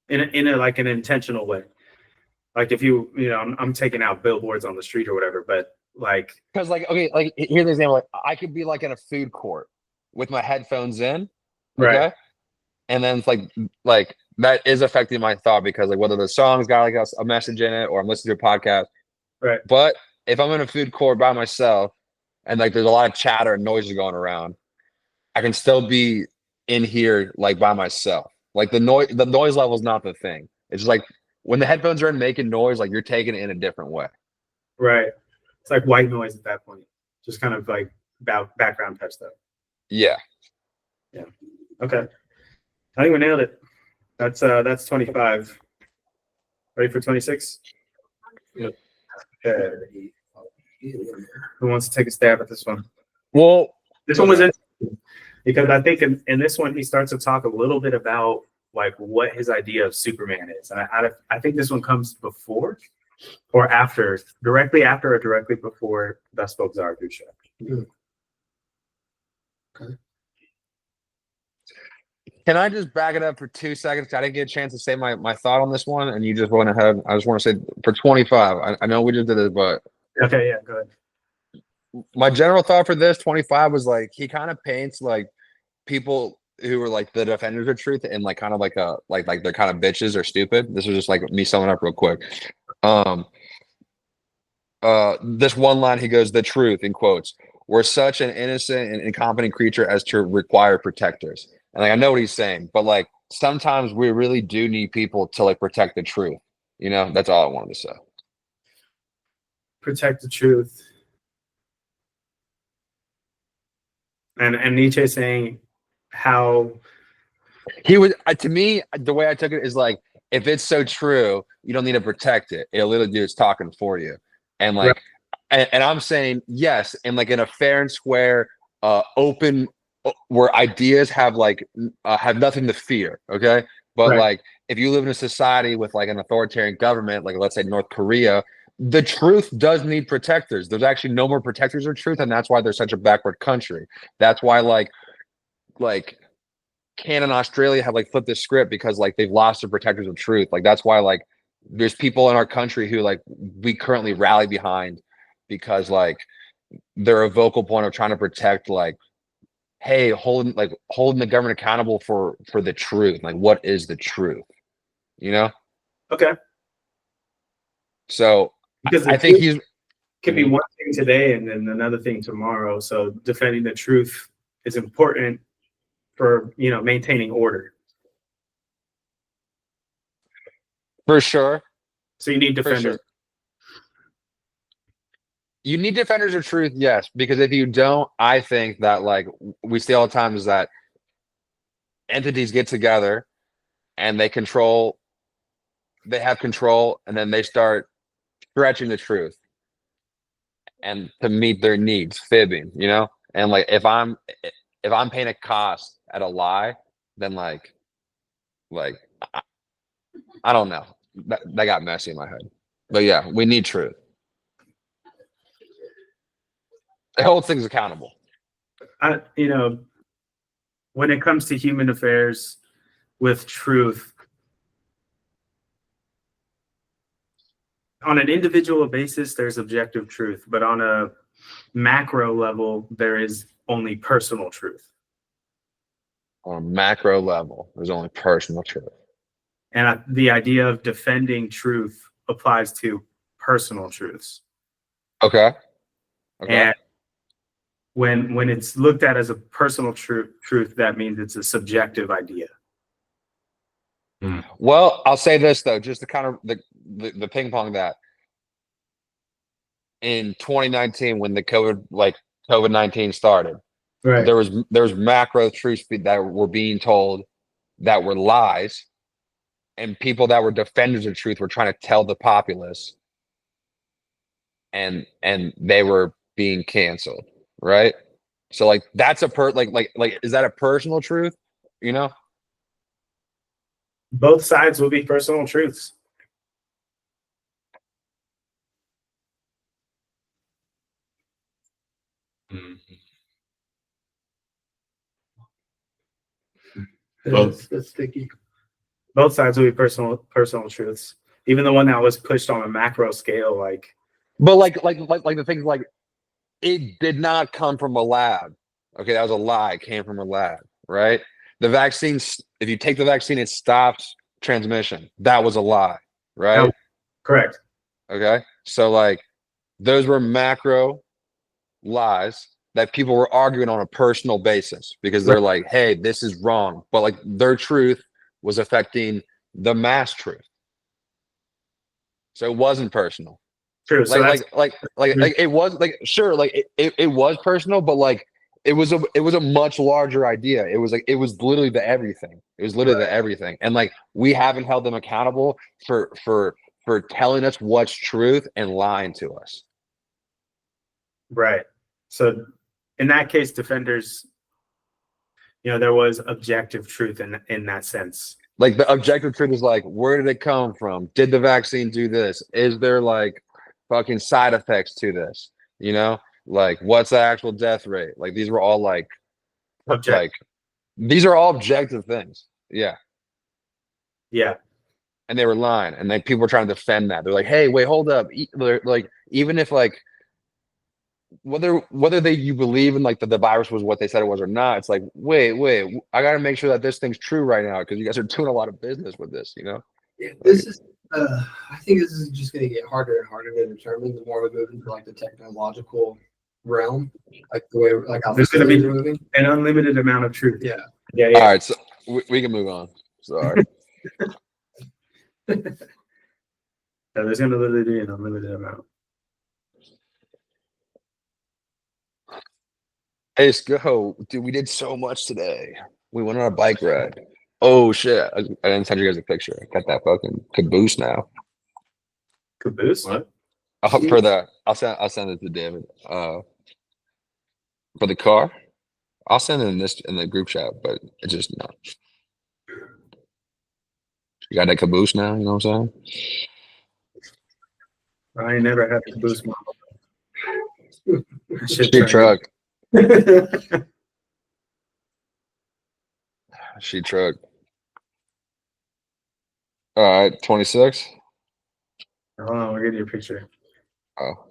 In a like an intentional way. Like if you know, I'm taking out billboards on the street or whatever, but like, because like, okay, like here's an example. Like I could be like in a food court with my headphones in, okay, right, and then it's like that is affecting my thought, because like whether the song's got like a message in it or I'm listening to a podcast, right. But if I'm in a food court by myself and like there's a lot of chatter and noises going around, I can still be in here like by myself. Like the noise level is not the thing. It's just like when the headphones are in making noise, like you're taking it in a different way. Right. It's like white noise at that point. Just kind of like background type stuff. Yeah. Okay. I think we nailed it. That's 25. Ready for 26? Yep. Okay. Who wants to take a stab at this one? Well, this one was interesting because I think in this one he starts to talk a little bit about like what his idea of Superman is, and I think this one comes before or after, directly after or directly before Thus Spoke Zarathustra. Okay. Can I just back it up for 2 seconds? I didn't get a chance to say my thought on this one, and you just went ahead. I just want to say for 25, I know we just did this, but okay, yeah, go ahead. My general thought for this 25 was like he kind of paints like people who were like the defenders of truth and like kind of like they're kind of bitches or stupid. This was just like me summing up real quick. This one line, he goes, "The truth," in quotes, "we're such an innocent and incompetent creature as to require protectors." And like I know what he's saying, but like sometimes we really do need people to like protect the truth. You know, that's all I wanted to say. Protect the truth. And Nietzsche saying how he would, to me, the way I took it is like, if it's so true, you don't need to protect it. It'll literally do its talking for you. And like, right. and I'm saying yes, and like in a fair and square, open, where ideas have like have nothing to fear. Okay, but right. Like if you live in a society with like an authoritarian government, like let's say North Korea, the truth does need protectors. There's actually no more protectors of truth, and that's why they're such a backward country. That's why like Canada and Australia have like flipped the script because like they've lost their protectors of truth. Like that's why like there's people in our country who like we currently rally behind because like they're a vocal point of trying to protect like, hey, holding the government accountable for the truth. Like what is the truth? You know? Okay. So because I think he's can be one thing today and then another thing tomorrow. So defending the truth is important for, you know, maintaining order. For sure. So you need defenders. Sure. You need defenders of truth, yes, because if you don't, I think that like we see all the time is that entities get together and they have control, and then they start stretching the truth. and to meet their needs, fibbing, you know? And like if I'm paying a cost at a lie, then like I, I don't know. That got messy in my head. But yeah, we need truth. It holds things accountable. When it comes to human affairs with truth, on an individual basis, there's objective truth, but on a macro level, there is only personal truth. On a macro level, there's only personal truth. And the idea of defending truth applies to personal truths. Okay. And when it's looked at as a personal truth, that means it's a subjective idea. Well, I'll say this though, just to kind of the ping pong that in 2019 when the COVID-19 started, Right. there was macro truths that were being told that were lies, and people that were defenders of truth were trying to tell the populace, and they were being canceled, right? So like that's a is that a personal truth? You know? Both sides will be personal truths. That's sticky. Both sides will be personal truths. Even the one that was pushed on a macro scale, like. But like the things like it did not come from a lab. Okay, that was a lie. It came from a lab, right? The vaccines, if you take the vaccine, it stops transmission. That was a lie, right? No, correct. Okay. So like those were macro lies that people were arguing on a personal basis because they're like, hey, this is wrong. But like their truth was affecting the mass truth. So it wasn't personal. True. So Like it was like sure, like it was personal, but like it was a much larger idea. It was literally the everything. It was literally the everything. And like we haven't held them accountable for telling us what's truth and lying to us. Right. So in that case, defenders, there was objective truth in that sense. Like the objective truth is like, where did it come from? Did the vaccine do this? Is there like fucking side effects to this? Like what's the actual death rate? Like these were all like these are all objective things. Yeah. Yeah. And they were lying, and like people were trying to defend that. They're like, hey, wait, hold up. Like even if like whether you believe in like the virus was what they said it was or not, it's like wait, I gotta make sure that this thing's true right now because you guys are doing a lot of business with this. Yeah, this is. I think this is just going to get harder and harder to determine the more we move into like the technological realm, like the way like how there's going to be moving. An unlimited amount of truth. Yeah. All right, so we can move on. Sorry. So there's going to literally be an unlimited amount. Hey, let's go, dude. We did so much today. We went on a bike ride. Oh shit! I didn't send you guys a picture. I got that fucking caboose now. Caboose? What? I'll send it to David. For the car, I'll send it in the group chat. But it just no. You got that caboose now. You know what I'm saying? I ain't never had a caboose. Street truck. She truck. All right, 26. Hold on, we'll get you a picture. Oh.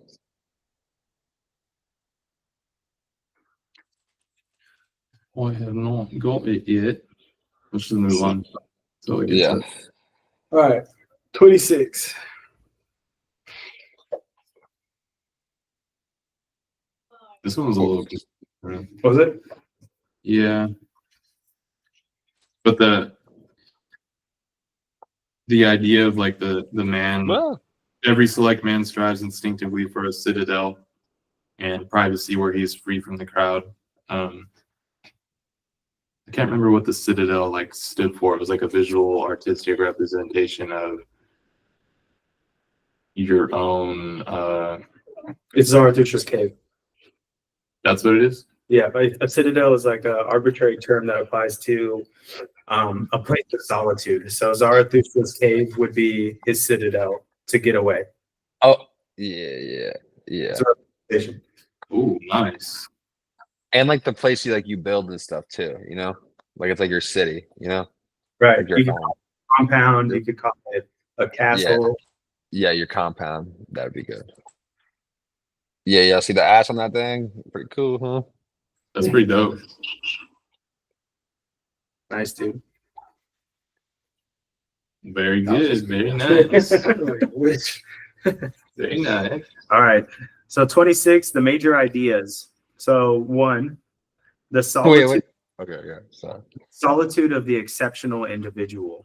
I have not got it yet. Let's just move on. So Yeah. All right, 26. This one was a little different. Was it? Yeah. But the idea of like the man, every select man strives instinctively for a citadel and privacy where he is free from the crowd. I can't remember what the citadel like stood for. It was like a visual artistic representation of your own It's Zarathustra's cave. That's what it is. Yeah, but a citadel is like an arbitrary term that applies to a place of solitude. So Zarathustra's cave would be his citadel to get away. Oh, yeah. It's a representation. Ooh, nice. And like the place you build and stuff too, you know? Like it's like your city, you know? Right. Like your You could call it a compound, you could call it a castle. Yeah, your compound. That would be good. Yeah. See the ass on that thing? Pretty cool, huh? That's pretty dope. Nice, dude. Very good. Very nice. Which? Very nice. All right. So 26, the major ideas. So 1, the solitude. Wait. Okay, yeah. Sorry. Solitude of the exceptional individual.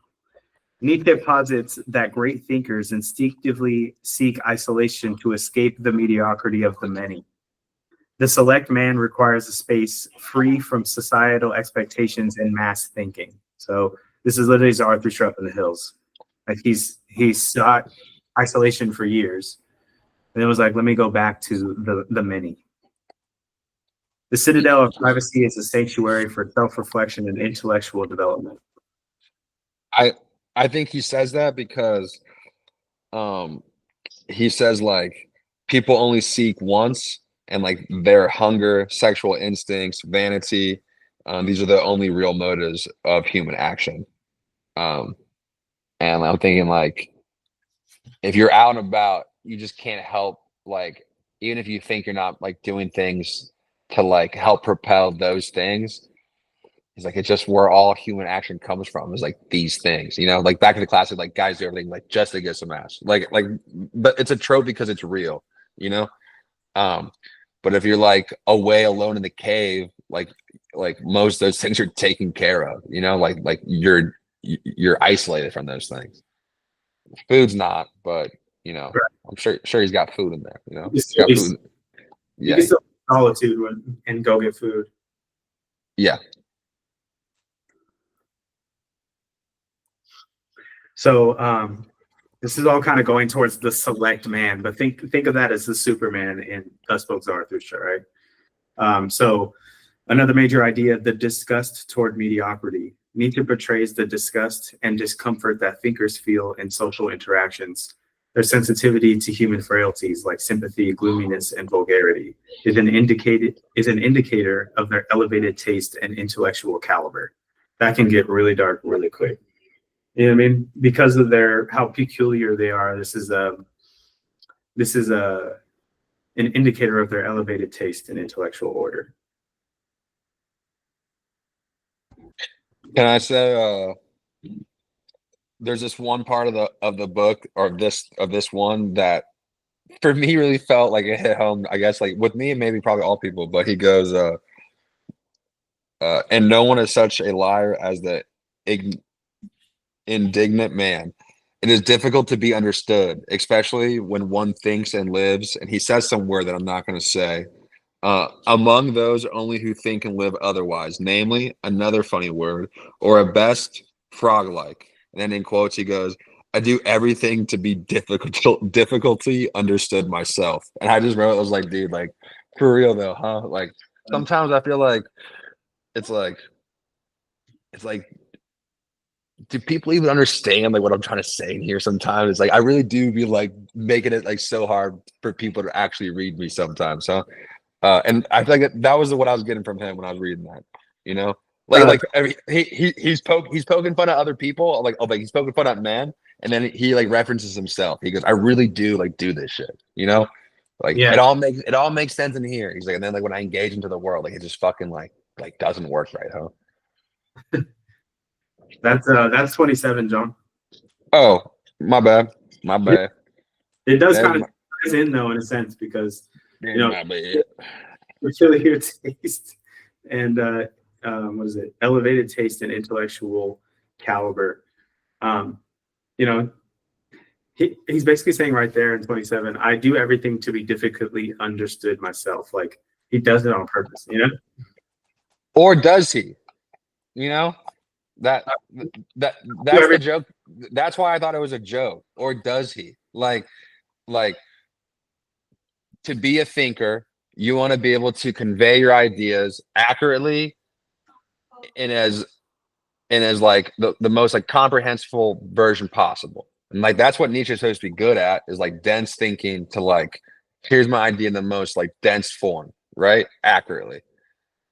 Nietzsche posits that great thinkers instinctively seek isolation to escape the mediocrity of the many. The select man requires a space free from societal expectations and mass thinking. So this is literally Zarathustra up in the hills. Like he's sought isolation for years, and it was like, let me go back to the many. The citadel of privacy is a sanctuary for self-reflection and intellectual development. I think he says that because he says like people only seek once, and like their hunger, sexual instincts, vanity, these are the only real motives of human action. And I'm thinking like if you're out and about, you just can't help, like, even if you think you're not like doing things to like help propel those things, it's like it's just where all human action comes from, is like these things, you know, like back to the classic, like guys do everything like just to get some ass. Like but it's a trope because it's real, you know? But if you're like away alone in the cave, like most of those things are taken care of, you know, like you're isolated from those things. Food's not, but you know, Right. I'm sure he's got food in there, you know. He's He's got still- food. You Yeah, can still solitude and go get food. yeah. So this is all kind of going towards the select man, but think of that as the Superman in Thus Spoke Zarathustra, right? So another major idea, the disgust toward mediocrity. Nietzsche portrays the disgust and discomfort that thinkers feel in social interactions. Their sensitivity to human frailties like sympathy, gloominess, and vulgarity is an indicator of their elevated taste and intellectual caliber. That can get really dark really quick. You know what I mean? Because of how peculiar they are, this is an indicator of their elevated taste and intellectual order. Can I say there's this one part of the book, or this one, that for me really felt like it hit home, I guess, like with me and maybe probably all people, but he goes and no one is such a liar as the indignant man. It is difficult to be understood, especially when one thinks and lives, and he says some word that I'm not going to say, among those only who think and live otherwise, namely, another funny word, or at best, frog-like. And then in quotes, he goes, I do everything to be difficulty understood myself. And I just wrote, I was like, dude, like, for real though, huh? Like, sometimes I feel like it's like, do people even understand like what I'm trying to say in here sometimes? It's like I really do be like making it like so hard for people to actually read me sometimes. So and I feel like that was what I was getting from him when I was reading that, you know? Like I mean, he's poking fun at other people, like he's poking fun at men, and then he like references himself. He goes, I really do like do this shit, you know? Like Yeah. it all makes sense in here. He's like, and then like when I engage into the world, like it just fucking like doesn't work right, huh? That's 27, John. Oh, my bad. It does That kind is of ties in though, in a sense, because my, you know, my bad. peculiar taste and what is it? Elevated taste and intellectual caliber. You know, he's basically saying right there in 27, I do everything to be difficultly understood myself. Like he does it on purpose, you know? Or does he? You know? That's the joke. That's why I thought it was a joke. Or does he? Like to be a thinker, you want to be able to convey your ideas accurately and as like the most like comprehensible version possible. And like that's what Nietzsche is supposed to be good at, is like dense thinking to like, here's my idea in the most like dense form, right? Accurately.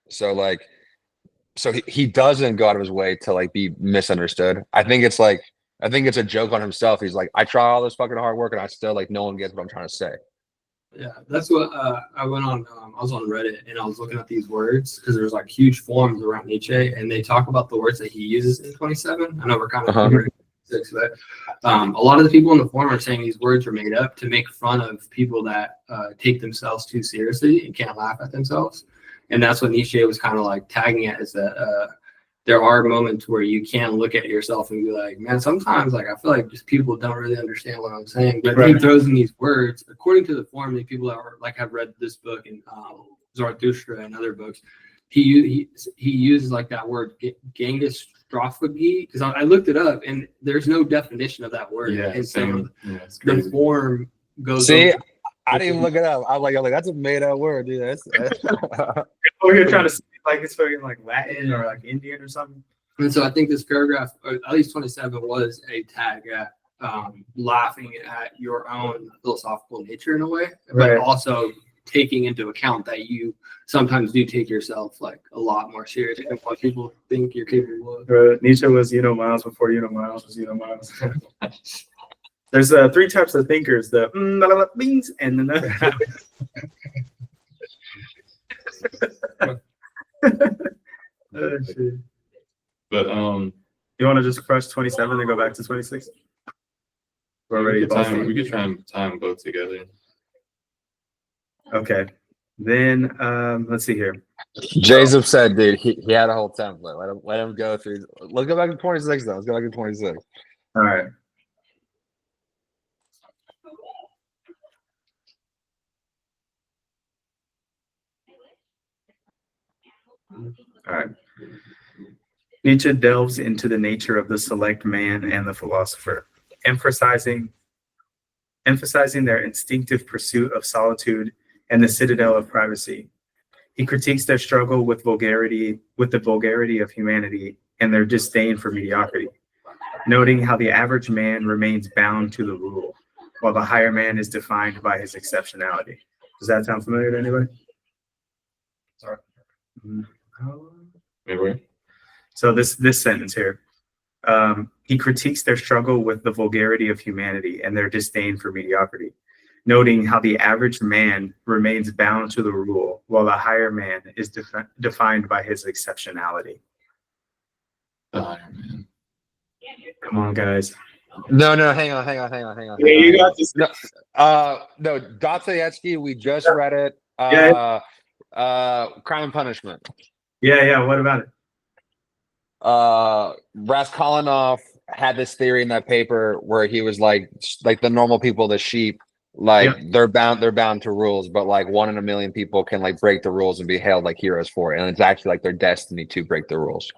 So like, so he doesn't go out of his way to like be misunderstood. I think it's a joke on himself. He's like, I try all this fucking hard work and I still like no one gets what I'm trying to say. Yeah, that's what I went on. I was on Reddit and I was looking at these words because there's like huge forums around Nietzsche, and they talk about the words that he uses in 27. I know we're kind of but a lot of the people in the forum are saying these words are made up to make fun of people that take themselves too seriously and can't laugh at themselves. And that's what Nietzsche was kind of like tagging it, is that there are moments where you can look at yourself and be like, man, sometimes like I feel like just people don't really understand what I'm saying. But he throws in these words, according to the forum, the people that are like have read this book and Zarathustra and other books, he uses like that word Genghis strophagy, because I looked it up and there's no definition of that word. Yeah, and same. so Yeah, it's crazy. the form goes. See, I didn't even look it up. I'm like, that's a made up word, dude. That's We're here trying to see like it's fucking like Latin or like Indian or something. And so I think this paragraph, or at least 27, was a tag at laughing at your own philosophical nature in a way, but also taking into account that you sometimes do take yourself like a lot more seriously than what people think you're capable of. Nietzsche was Miles before Miles was Miles. There's 3 types of thinkers: the beans and the. But you want to just crush 27 and go back to 26? We're already we could try and time both together. Okay. Then let's see here. Jason said, dude, he had a whole template. Let him go through. Let's go back to 26 though. Let's go back to 26. All right. All right. Nietzsche delves into the nature of the select man and the philosopher, emphasizing their instinctive pursuit of solitude and the citadel of privacy. He critiques their struggle with the vulgarity of humanity and their disdain for mediocrity, noting how the average man remains bound to the rule, while the higher man is defined by his exceptionality. Does that sound familiar to anybody? Sorry. Maybe. So this sentence here, he critiques their struggle with the vulgarity of humanity and their disdain for mediocrity, noting how the average man remains bound to the rule, while the higher man is defined by his exceptionality. The higher man. Come on, guys. No, hang on. Yeah, you got this. No, Dostoevsky, we just read it. Crime and Punishment. Yeah. What about it? Raskolnikov had this theory in that paper where he was like the normal people, the sheep, like they're bound to rules, but like 1 in a million people can like break the rules and be hailed like heroes for it, and it's actually like their destiny to break the rules.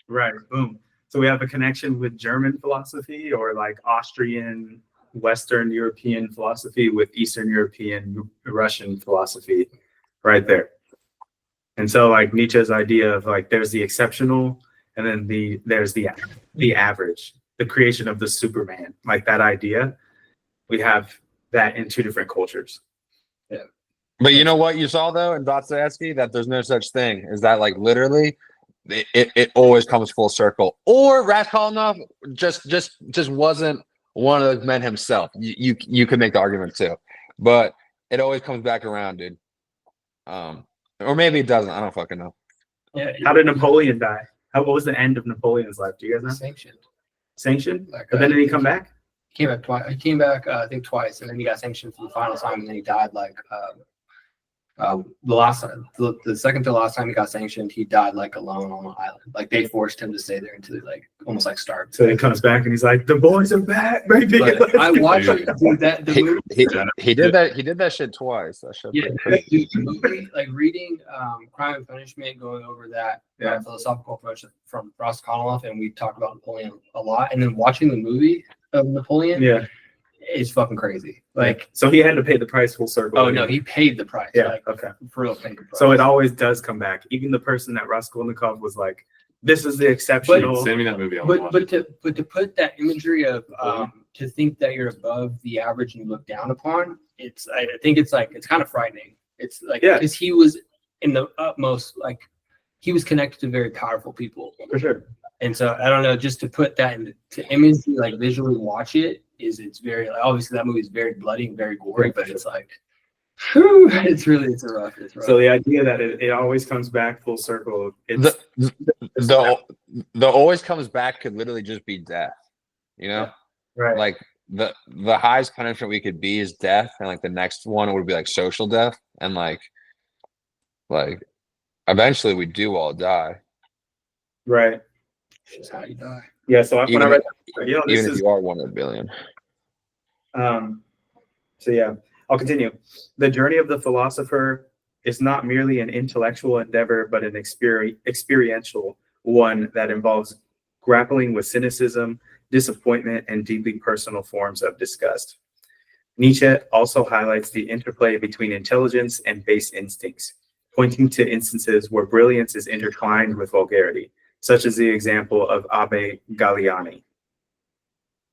Right. Boom. So we have a connection with German philosophy, or like Austrian, Western European philosophy with Eastern European, Russian philosophy, right there. And so like Nietzsche's idea of like there's the exceptional, and then there's the average, the creation of the Superman, like that idea. We have that in 2 different cultures. Yeah. But you know what you saw though in Dostoevsky, that there's no such thing, is that like literally it always comes full circle. Or Raskolnikov just wasn't one of those men himself. You could make the argument too, but it always comes back around, dude. Or maybe it doesn't. I don't fucking know. Yeah. How did Napoleon die? What was the end of Napoleon's life? Do you guys know? Sanctioned? Like, but then did he come back? He came back twice. He came back, I think, twice, and then he got sanctioned for the final time, and then he died like the last time, the second to last time he got sanctioned, he died like alone on an island. Like they forced him to stay there until like almost like starved. So he comes back and he's like, "The boys are back, baby." I watched it. Dude, he did that. He did that shit twice. That shit. Yeah, dude, the movie, like reading Crime and Punishment, going over that philosophical approach from Raskolnikov, and we talked about Napoleon a lot, and then watching the movie of Napoleon. Yeah. is fucking crazy. Like, so he had to pay the price full circle. oh no, he paid the price. Yeah. Like, Okay. for real, paid the price. So it always does come back. Even the person that Raskolnikov was like, "This is the exceptional." Send me that movie. I wanna watch But it. to put that imagery of to think that you're above the average and you look down upon, I think it's kind of frightening. It's like, because he was in the utmost, like, he was connected to very powerful people. For sure. And so I don't know, just to put that into image, like visually watch it, it's very, like, obviously that movie is very bloody and very gory, but it's like, whew, it's rough. So the idea that it always comes back full circle. It's the always comes back could literally just be death, you know? right. Like the highest punishment we could be is death, and like the next one would be like social death, and like eventually we do all die. Right. It's just how you die. Yeah. So when I read that, even if you are 1 in a billion. So yeah, I'll continue. The journey of the philosopher is not merely an intellectual endeavor, but an experiential one that involves grappling with cynicism, disappointment, and deeply personal forms of disgust. Nietzsche also highlights the interplay between intelligence and base instincts, pointing to instances where brilliance is intertwined with vulgarity, such as the example of Abbe Galliani.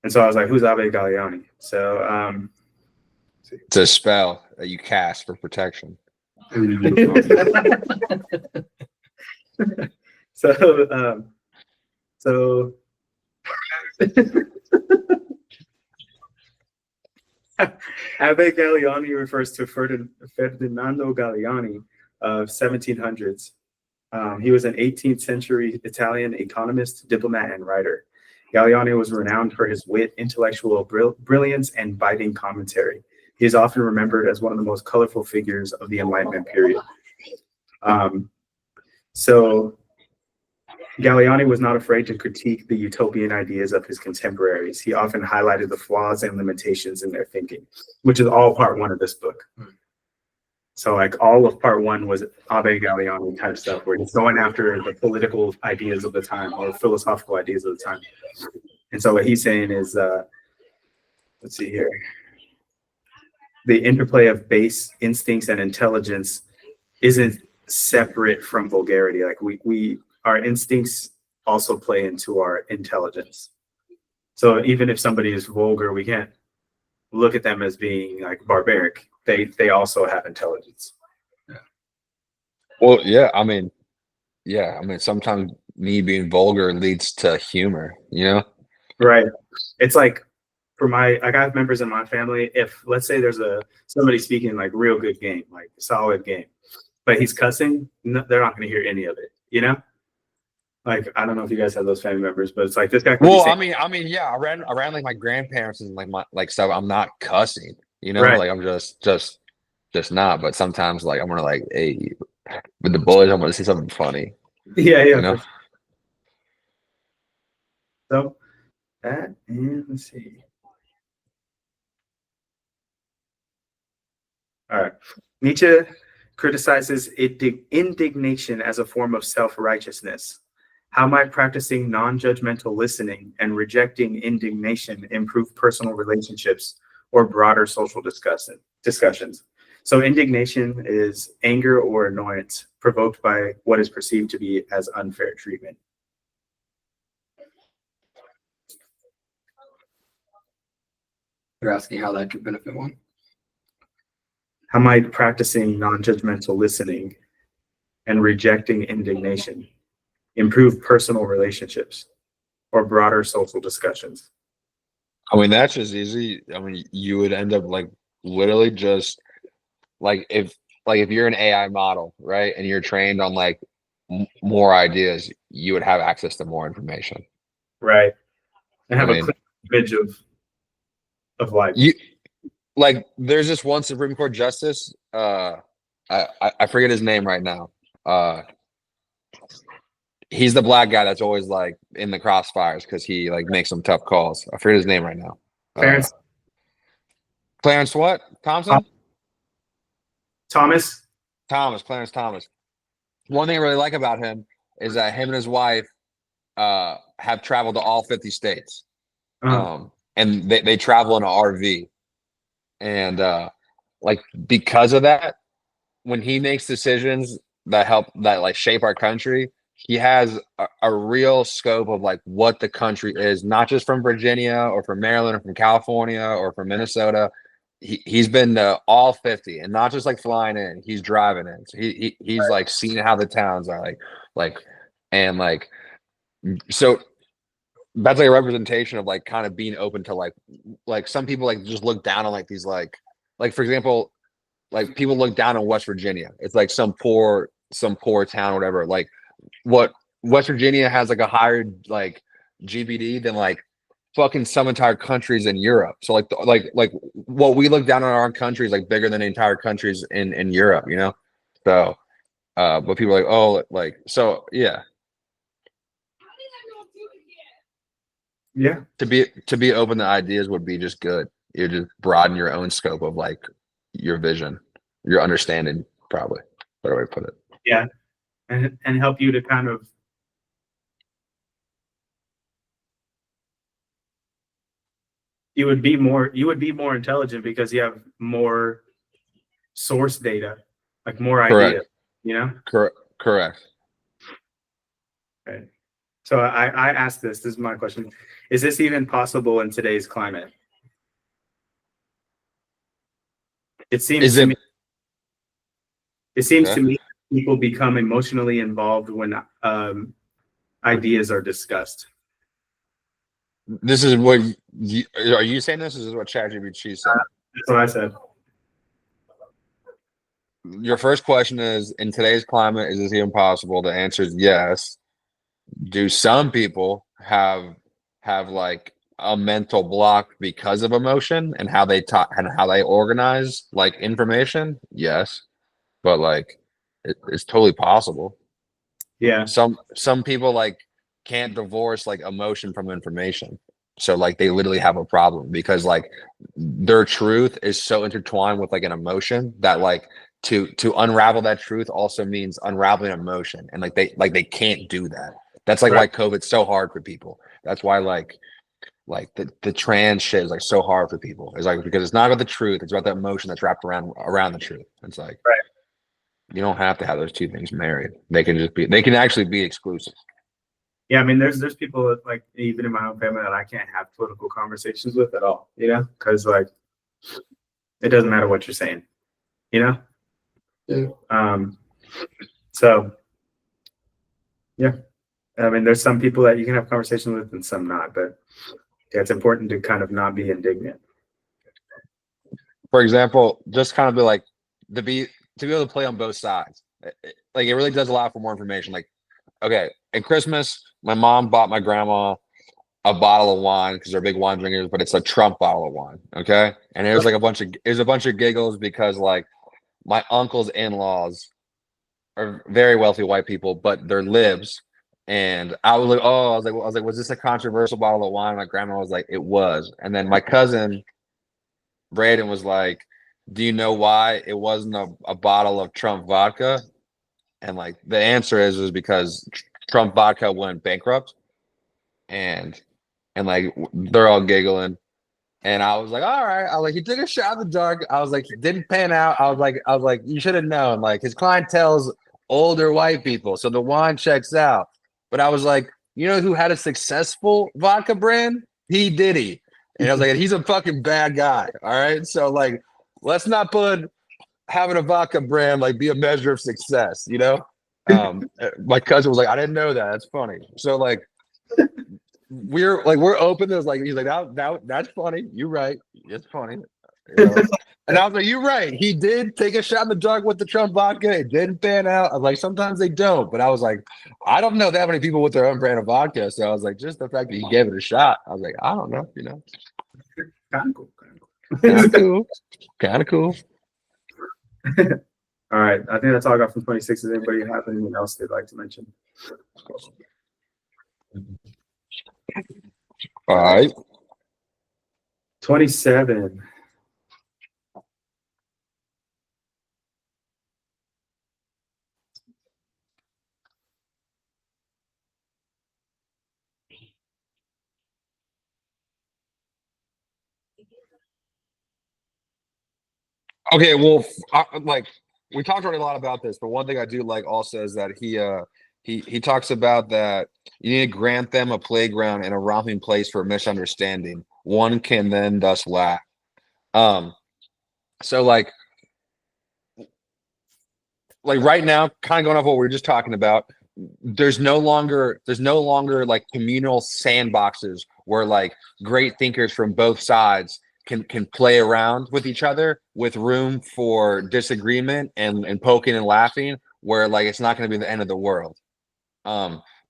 And so I was like, who's Abbe Galliani? So It's a spell that you cast for protection. So Abbe Galliani refers to Ferdinando Galliani of 1700s. He was an 18th century Italian economist, diplomat, and writer. Galliani was renowned for his wit, intellectual brilliance, and biting commentary. He is often remembered as one of the most colorful figures of the Enlightenment period. So Galliani was not afraid to critique the utopian ideas of his contemporaries. He often highlighted the flaws and limitations in their thinking, which is all part one of this book. So like all of part one was Abbe Galliani kind of stuff, where he's going after the political ideas of the time or philosophical ideas of the time. And so what he's saying is, let's see here, the interplay of base instincts and intelligence isn't separate from vulgarity. Like our instincts also play into our intelligence. So even if somebody is vulgar, we can't look at them as being like barbaric. They also have intelligence. Yeah. Well, yeah. I mean, sometimes me being vulgar leads to humor, you know? Right. It's like I got members in my family. If let's say there's somebody speaking like real good game, like solid game, but he's cussing, they're not going to hear any of it, you know? Like, I don't know if you guys have those family members, but it's like this guy. Well, I mean, yeah, around like my grandparents and like my stuff, I'm not cussing, you know, right. Like I'm just not. But sometimes like I'm gonna like, hey, with the boys, I'm gonna say something funny. Yeah. You know? So that, and let's see. All right. Nietzsche criticizes indignation as a form of self-righteousness. How might practicing non-judgmental listening and rejecting indignation improve personal relationships or broader social discussions? So indignation is anger or annoyance provoked by what is perceived to be as unfair treatment. You're asking how that could benefit one? How might practicing non-judgmental listening and rejecting indignation improve personal relationships or broader social discussions? I mean, that's just easy. I mean, you would end up like literally just like if you're an AI model, right, and you're trained on like more ideas, you would have access to more information, right? And have a clear image of life. Like there's this one Supreme Court justice. I forget his name right now. He's the black guy that's always like in the crossfires because he like makes some tough calls. I forget his name right now. Clarence what? Thompson? Clarence Thomas. One thing I really like about him is that him and his wife have traveled to all 50 states. and they travel in an RV, and like because of that, when he makes decisions that like shape our country, he has a real scope of like what the country is, not just from Virginia or from Maryland or from California or from Minnesota. He's been to all 50, and not just like flying in, he's driving in. So he's like seeing how the towns are like and like so that's like a representation of like kind of being open to like some people like just look down on like these like for example, like people look down on West Virginia. It's like some poor town or whatever. Like what West Virginia has like a higher like GDP than like fucking some entire countries in Europe. So like what we look down on our country is like bigger than the entire countries in Europe, you know? So but people are like, oh, like so yeah. Yeah. To be open to ideas would be just good. You just broaden your own scope of like your vision, your understanding, probably. Better way to put it. Yeah. And help you to kind of you would be more intelligent because you have more source data, like more Correct. ideas, you know? Correct. Right. So I asked this is my question. Is this even possible in today's climate? It seems to me Okay. people become emotionally involved when ideas are discussed. This is what are you saying? This is what ChatGPT said. That's what I said. Your first question is, in today's climate, is this even possible? The answer is yes. Do some people have like a mental block because of emotion and how they talk and how they organize like information? Yes, but like it's totally possible. Yeah. Some people like can't divorce like emotion from information. So like they literally have a problem because like their truth is so intertwined with like an emotion that like to unravel that truth also means unraveling emotion, and like they can't do that. That's like why Right. COVID's so hard for people. That's why like the trans shit is like so hard for people. It's like because it's not about the truth, it's about the emotion that's wrapped around the truth. It's like Right. you don't have to have those two things married. They can actually be exclusive. Yeah, I mean, there's people that, like even in my own family that I can't have political conversations with at all, you know, because like it doesn't matter what you're saying, you know. Yeah. So yeah, I mean, there's some people that you can have conversations with and some not, but yeah, it's important to kind of not be indignant. For example, just kind of be like to be able to play on both sides. Like it really does allow for more information. Like, okay, at Christmas, my mom bought my grandma a bottle of wine because they're big wine drinkers, but it's a Trump bottle of wine. Okay. And it was like a bunch of giggles because like my uncle's in-laws are very wealthy white people, but they're libs. And I was like, oh, I was like, was this a controversial bottle of wine? My grandma was like, it was. And then my cousin Braden was like, do you know why it wasn't a bottle of Trump vodka? And like the answer is because Trump vodka went bankrupt, and like they're all giggling. And I was like, all right. I was like, he took a shot in the dark. I was like, it didn't pan out. I was like, you should have known. Like his clientele's older white people, so the wine checks out. But I was like, you know who had a successful vodka brand? He Diddy. And I was like, he's a fucking bad guy. All right. So like, let's not put having a vodka brand like be a measure of success, you know? My cousin was like, I didn't know that. That's funny. So like we're open. There's like he's like that's funny. You're right. It's funny. You know? And I was like, you're right. He did take a shot in the dark with the Trump vodka. It didn't pan out. I was like, sometimes they don't. But I was like, I don't know that many people with their own brand of vodka. So I was like, just the fact that he gave it a shot. I was like, I don't know. You know, Kind of cool. kind of cool. Kind of cool. All right, I think that's all I got from 26. Does anybody have anything else they'd like to mention? All right. 27. Okay, well, like we talked already a lot about this, but one thing I do like also is that he talks about that you need to grant them a playground and a romping place for misunderstanding. One can then thus laugh. So like right now, kind of going off what we were just talking about, there's no longer like communal sandboxes where like great thinkers from both sides can play around with each other with room for disagreement and poking and laughing, where like it's not going to be the end of the world.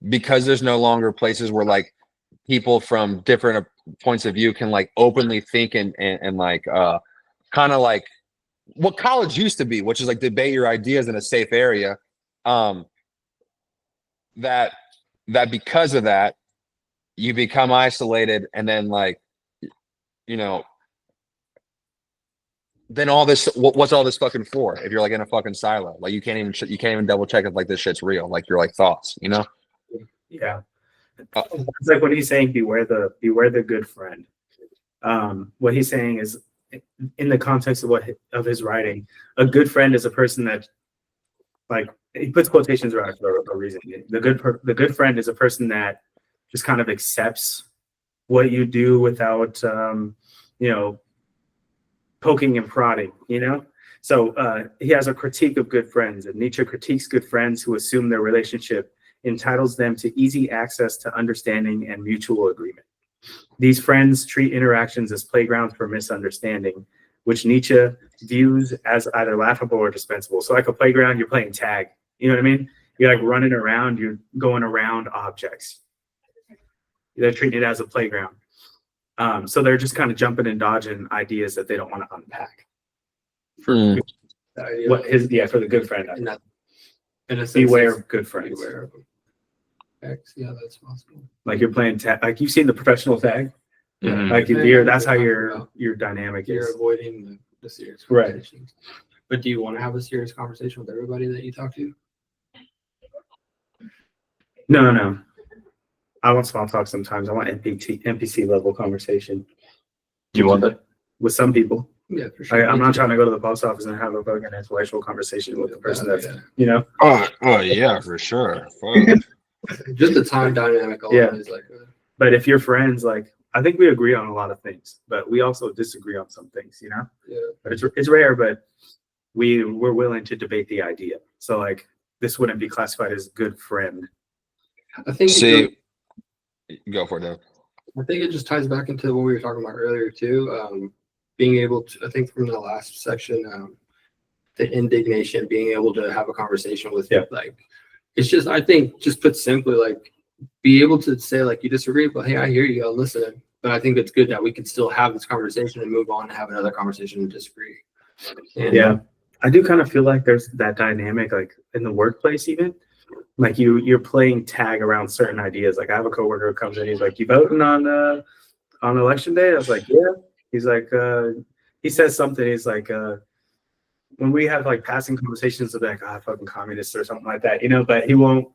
Because there's no longer places where like people from different points of view can like openly think and like kind of like what college used to be, which is like debate your ideas in a safe area. That because of that, you become isolated, and then like, you know, then all this, what's all this fucking for? If you're like in a fucking silo, like you can't even double check if like this shit's real, like your like thoughts, you know? Yeah. It's like when he's saying beware the good friend. What he's saying is, in the context of his writing, a good friend is a person that, like, he puts quotations around it for a reason. The good friend is a person that just kind of accepts what you do without poking and prodding, So he has a critique of good friends, and Nietzsche critiques good friends who assume their relationship entitles them to easy access to understanding and mutual agreement. These friends treat interactions as playgrounds for misunderstanding, which Nietzsche views as either laughable or dispensable. So like a playground, you're playing tag. You know what I mean? You're like running around, you're going around objects. They're treating it as a playground. So they're just kind of jumping and dodging ideas that they don't want to unpack. For the good friend. Beware of good friends. Beware of them. Yeah, that's possible. Like you're playing tag, like you've seen the professional tag. Mhm. Like that's how your dynamic You're is. avoiding the serious Right. conversations. But do you want to have a serious conversation with everybody that you talk to? No. I want small talk sometimes. I want NPC level conversation. You want that? With some people. Yeah, for sure. I'm not trying to go to the post office and have a fucking intellectual conversation with the person that's, Oh yeah, for sure. Fuck. Just the time dynamic alone is like But if you're friends, like, I think we agree on a lot of things, but we also disagree on some things, Yeah. But it's rare, but we're willing to debate the idea. So like this wouldn't be classified as good friend. I think Go for it, Dave. I think it just ties back into what we were talking about earlier too. Being able to, I think from the last section, the indignation, being able to have a conversation with like, it's just, I think, just put simply, like, be able to say, like, you disagree, but hey, I hear you, I'll listen. But I think it's good that we can still have this conversation and move on and have another conversation and disagree. And, I do kind of feel like there's that dynamic, like in the workplace, even like you're playing tag around certain ideas. Like I have a coworker who comes in, he's like, "You voting on election day?" I was like, "Yeah." He's like, he says something. He's like, when we have like passing conversations of like, fucking communists or something like that, but he won't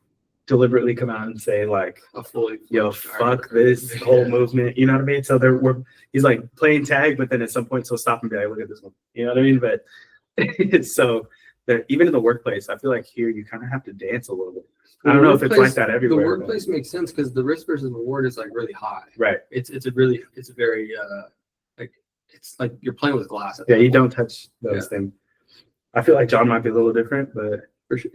deliberately come out and say like, fuck this whole movement. You know what I mean? So he's like playing tag, but then at some point he'll stop and be like, look at this one. You know what I mean? But it's so that even in the workplace, I feel like here you kind of have to dance a little bit. I don't know if it's like that everywhere. The workplace makes sense because the risk versus reward is like really high. Right. It's very like it's like you're playing with glass. You don't touch those things. I feel like John might be a little different, but for sure,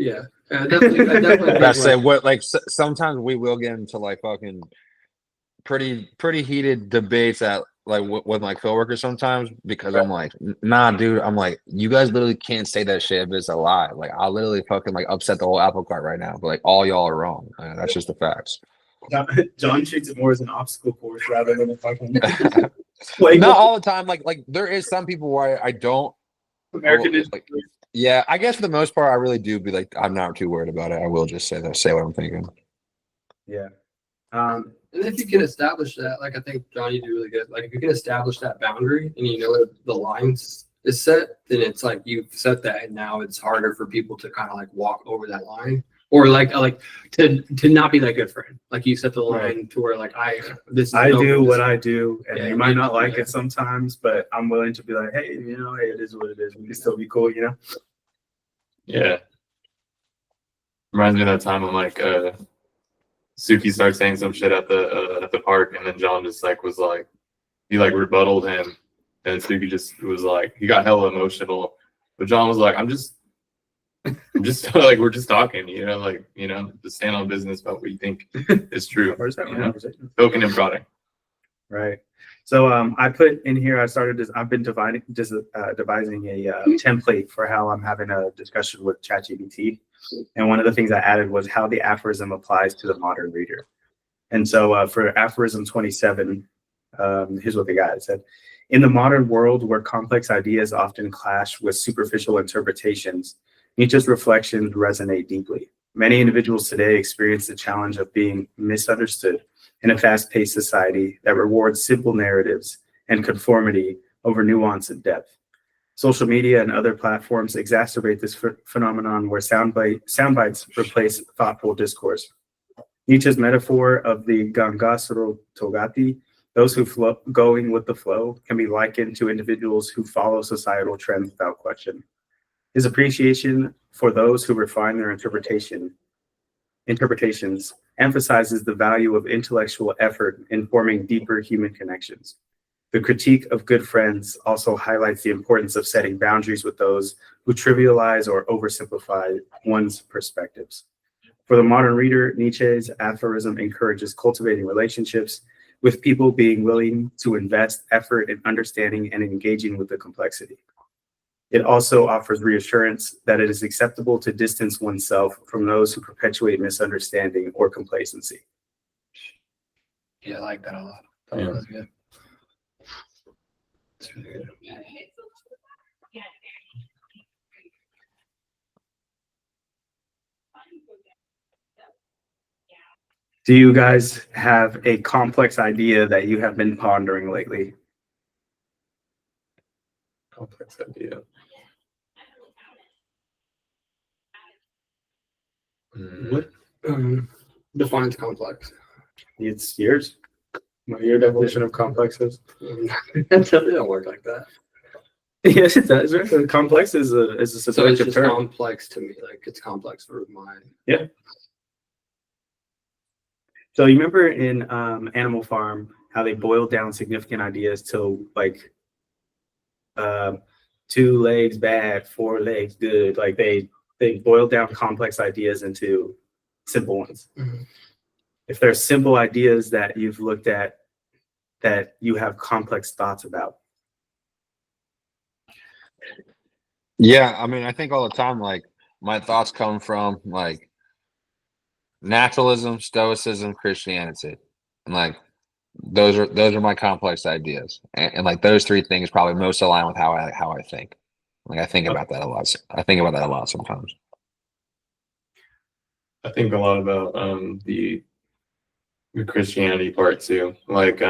I definitely. That's say what like sometimes we will get into like fucking pretty heated debates at like with my coworkers sometimes because I'm like, nah, dude. I'm like, you guys literally can't say that shit if it's a lie. Like, I'll literally fucking like upset the whole apple cart right now. But like, all y'all are wrong. That's just the facts. John treats it more as an obstacle course rather than a fucking. Not all the time. Like there is some people where I don't. American is like, yeah, I guess for the most part, I really do be like, I'm not too worried about it. I will just say what I'm thinking. Yeah. And if you can establish that, like I think John, you do really good. Like if you can establish that boundary and you know where the lines is set, then it's like you've set that, and now it's harder for people to kind of like walk over that line. or like to not be that good friend. Like you set the line to where like I do what I do, and Yeah, you might not like it sometimes, but I'm willing to be like, hey, you know, hey, it is what it is. We can still be cool, you know. Yeah. Reminds me of that time when like Suki started saying some shit at the park, and then John just like was like he like rebutted him, and Suki just was like he got hella emotional, but John was like I'm just like we're just talking, you know, like you know, just stand on business about what you think is true. Where's that You know? conversation? Spoken and product. Right. So I put in here. I've been devising a template for how I'm having a discussion with ChatGPT, and one of the things I added was how the aphorism applies to the modern reader. And so for aphorism 27, here's what the guy said: in the modern world, where complex ideas often clash with superficial interpretations, Nietzsche's reflections resonate deeply. Many individuals today experience the challenge of being misunderstood in a fast-paced society that rewards simple narratives and conformity over nuance and depth. Social media and other platforms exacerbate this phenomenon where sound bites replace thoughtful discourse. Nietzsche's metaphor of the gangasro togati, those who going with the flow, can be likened to individuals who follow societal trends without question. His appreciation for those who refine their interpretations emphasizes the value of intellectual effort in forming deeper human connections. The critique of good friends also highlights the importance of setting boundaries with those who trivialize or oversimplify one's perspectives. For the modern reader, Nietzsche's aphorism encourages cultivating relationships with people, being willing to invest effort in understanding and engaging with the complexity. It also offers reassurance that it is acceptable to distance oneself from those who perpetuate misunderstanding or complacency. Yeah, I like that a lot. Yeah. That was good. It's really good. Do you guys have a complex idea that you have been pondering lately? Complex idea. What defines complex? It's yours. What your definition of complex is? It don't work like that. Yes, it does. Right? Complex is a So it's subjective just term. complex to me. Like it's complex for mine. Yeah. So you remember in Animal Farm how they boiled down significant ideas to like 2 legs bad, 4 legs good. Like they boiled down complex ideas into simple ones. Mm-hmm. If there's simple ideas that you've looked at that you have complex thoughts about. Yeah, I mean, I think all the time, like my thoughts come from like naturalism, stoicism, Christianity, and like those are my complex ideas, and like those 3 things probably most align with how I think. Like I think about that a lot. I think about that a lot sometimes. I think a lot about the Christianity part too. Like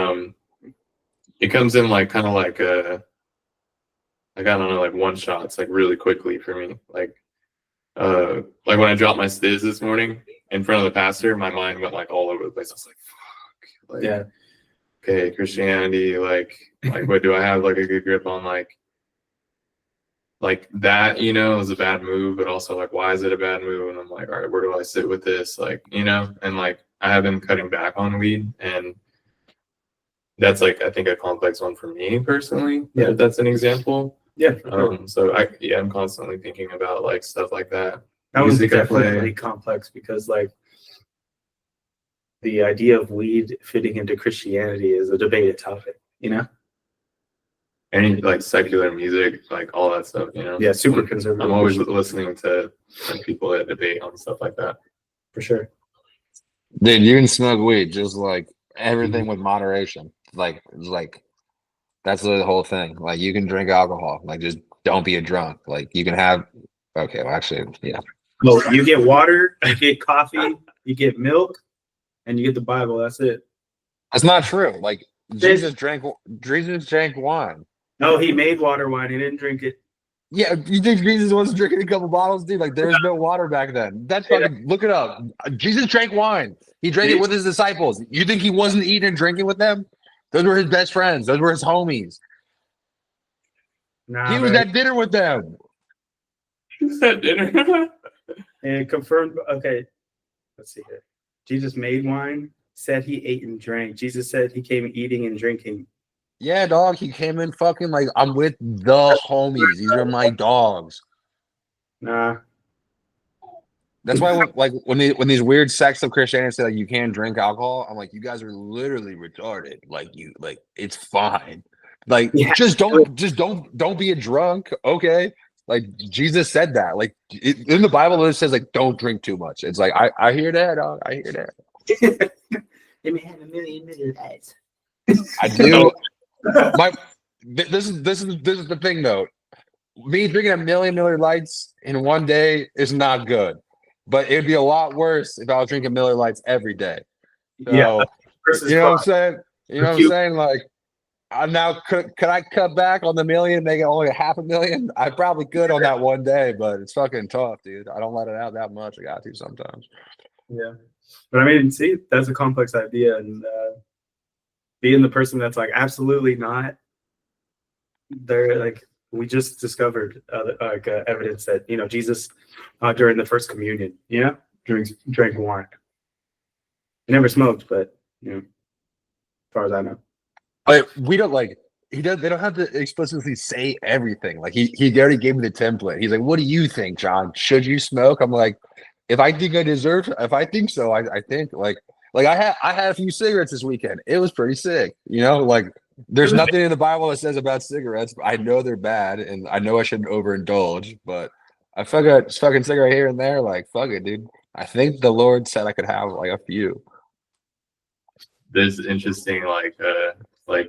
it comes in like kind of like I don't know, like one shots like really quickly for me. Like when I dropped my stiz this morning in front of the pastor, my mind went like all over the place. I was like, fuck. Like, Yeah. Okay, Christianity, like what do I have like a good grip on like that, you know, is a bad move, but also like why is it a bad move? And I'm like, all right, where do I sit with this? Like, you know, and like I have been cutting back on weed, and that's like I think a complex one for me personally. Yeah. If that's an example. Yeah. So I'm constantly thinking about like stuff like that. That was Music I play. definitely complex because like the idea of weed fitting into Christianity is a debated topic, you know? Any like secular music, like all that stuff, you know. Yeah, super conservative. I'm always listening to like, people that debate on stuff like that. For sure. Dude, you can smoke weed, just like everything with moderation. Like that's the whole thing. Like you can drink alcohol, like just don't be a drunk. Like you can have. Okay, well, actually, yeah. Well, you get water, you get coffee, you get milk, and you get the Bible. That's it. That's not true. Like Jesus drank wine. No, he made water wine. He didn't drink it. Yeah, you think Jesus was drinking a couple bottles, dude? Like there was no water back then. That's fucking look it up. Jesus drank wine. He drank it with his disciples. You think he wasn't eating and drinking with them? Those were his best friends. Those were his homies. Nah, He was at dinner with them. At dinner. and confirmed. Okay, let's see here. Jesus made wine. Said he ate and drank. Jesus said he came eating and drinking. Yeah, dog. He came in fucking like I'm with the homies. These are my dogs. Nah. That's why when these weird sects of Christianity say like you can't drink alcohol, I'm like, you guys are literally retarded. Like it's fine. Like just don't be a drunk. Okay. Like Jesus said that. Like in the Bible it says like don't drink too much. It's like I hear that, dog. I hear that. They may have a million lives. I do. This is the thing though. Me drinking a million Miller Lights in one day is not good, but it'd be a lot worse if I was drinking Miller Lights every day. So, you know what I'm saying? You know what I'm saying? Like, I now could I cut back on the million, make it only 500,000? I probably could on that one day, but it's fucking tough, dude. I don't let it out that much. I got to sometimes. Yeah, but I mean, see, that's a complex idea, and being the person that's like absolutely not. They're like. We just discovered evidence that Jesus during the first communion, drank wine. He never smoked, but as far as I know. But we don't like he does. They don't have to explicitly say everything. Like he already gave me the template. He's like, "What do you think, John? Should you smoke?" I'm like, "If I think I deserve, if I think so, I think like I had a few cigarettes this weekend. It was pretty sick, like." There's nothing in the Bible that says about cigarettes. I know they're bad, and I know I shouldn't overindulge, but I fucking cigarette here and there. Like, fuck it, dude. I think the Lord said I could have like a few. There's interesting like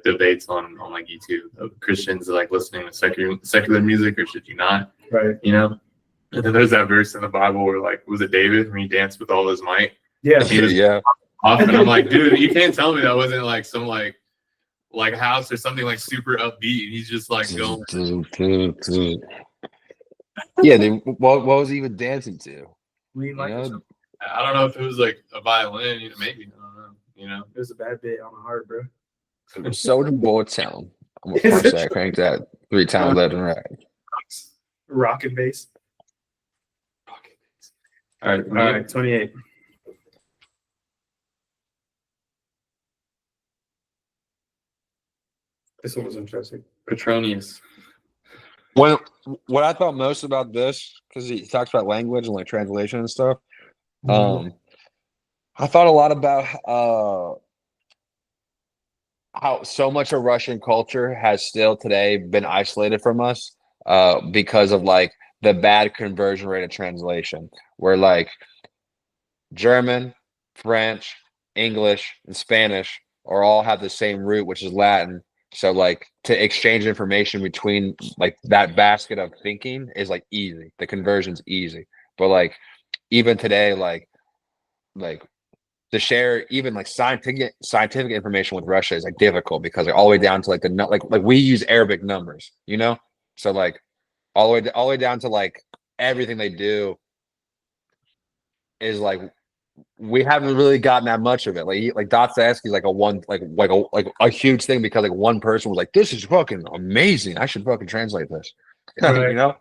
debates on like YouTube of Christians like listening to secular music or should you not? Right. And then there's that verse in the Bible where like was it David when he danced with all his might? Yeah. He was off, and I'm like, dude, you can't tell me that wasn't like some like house or something like super upbeat. He's just like going. Yeah, what was he even dancing to? I don't know if it was like a violin, maybe. I don't know. It was a bad bit on the heart, bro. It was Soulja Boy Town. I'm gonna punch that, crank that 3 times left and right. Rock and bass. All right, 28. This one was interesting. Petronius. What I thought most about this, because he talks about language and like translation and stuff. I thought a lot about how so much of Russian culture has still today been isolated from us because of like the bad conversion rate of translation, where like German, French, English, and Spanish are all have the same root, which is Latin. So like to exchange information between like that basket of thinking is like easy. The conversion's easy. But like even today, like to share even like scientific information with Russia is like difficult because like all the way down to like like we use Arabic numbers, so like all the way down to like everything they do is like we haven't really gotten that much of it. Like Dostoevsky's like a huge thing because like one person was like, "This is fucking amazing. I should fucking translate this." Right.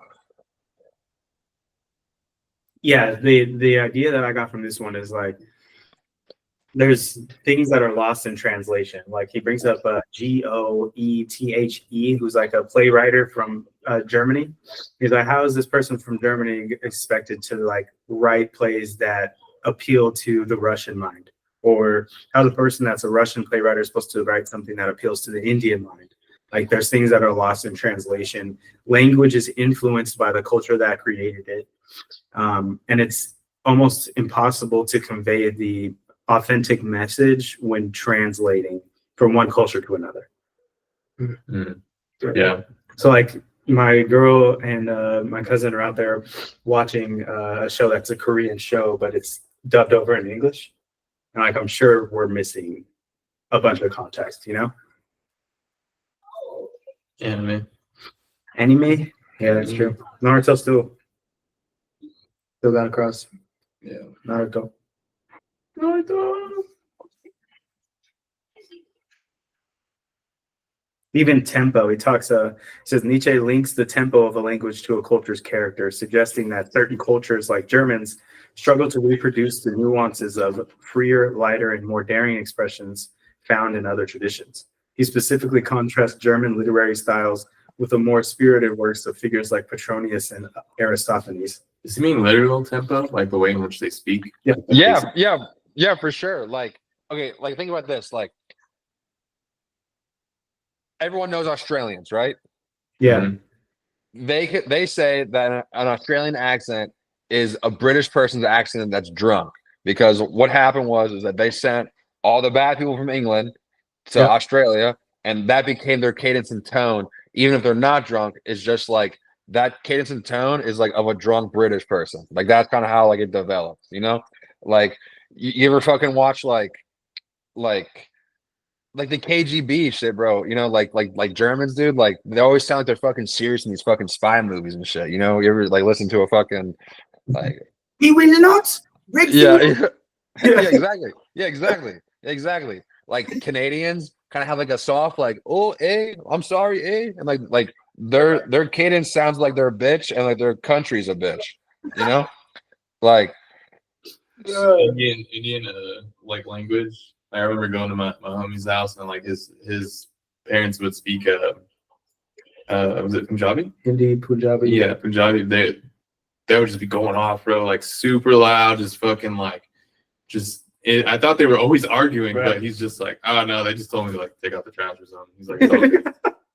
Yeah, the idea that I got from this one is like there's things that are lost in translation. Like he brings up Goethe, who's like a playwright from Germany. He's like, how is this person from Germany expected to like write plays that appeal to the Russian mind? Or how the person that's a Russian playwright is supposed to write something that appeals to the Indian mind? Like there's things that are lost in translation. Language is influenced by the culture that created it. And it's almost impossible to convey the authentic message when translating from one culture to another. Yeah. So like my girl and my cousin are out there watching a show that's a Korean show, but it's dubbed over in English. And like I'm sure we're missing a bunch of context, Anime. Yeah, that's true. Naruto still got across. Yeah. Naruto. Even tempo, he talks. Says Nietzsche links the tempo of a language to a culture's character, suggesting that certain cultures, like Germans, struggle to reproduce the nuances of freer, lighter, and more daring expressions found in other traditions. He specifically contrasts German literary styles with the more spirited works of figures like Petronius and Aristophanes. Does he mean literal tempo, like the way in which they speak? Yeah, for sure. Like, okay, like think about this. Like, everyone knows Australians, right? Yeah. They say that an Australian accent is a British person's accent that's drunk, because what happened was that they sent all the bad people from England to Australia, and that became their cadence and tone. Even if they're not drunk, it's just like that cadence and tone is like of a drunk British person. Like that's kind of how like it develops, you know? Like you ever fucking watch like the KGB shit, bro. You know, like Germans, dude. Like they always sound like they're fucking serious in these fucking spy movies and shit. You know, you ever like listen to a fucking like He will not. yeah, exactly. Like Canadians kind of have like a soft like, oh, I'm sorry, and like their cadence sounds like they're a bitch and like their country's a bitch. You know, like Indian like language. I remember going to my homie's house, and like his parents would speak was it Punjabi? Hindi, Punjabi. Yeah, Punjabi. They would just be going off, bro, like super loud, just fucking like I thought they were always arguing, but he's just like, oh no, they just told me to like take out the trash or something. He's like, it's all good.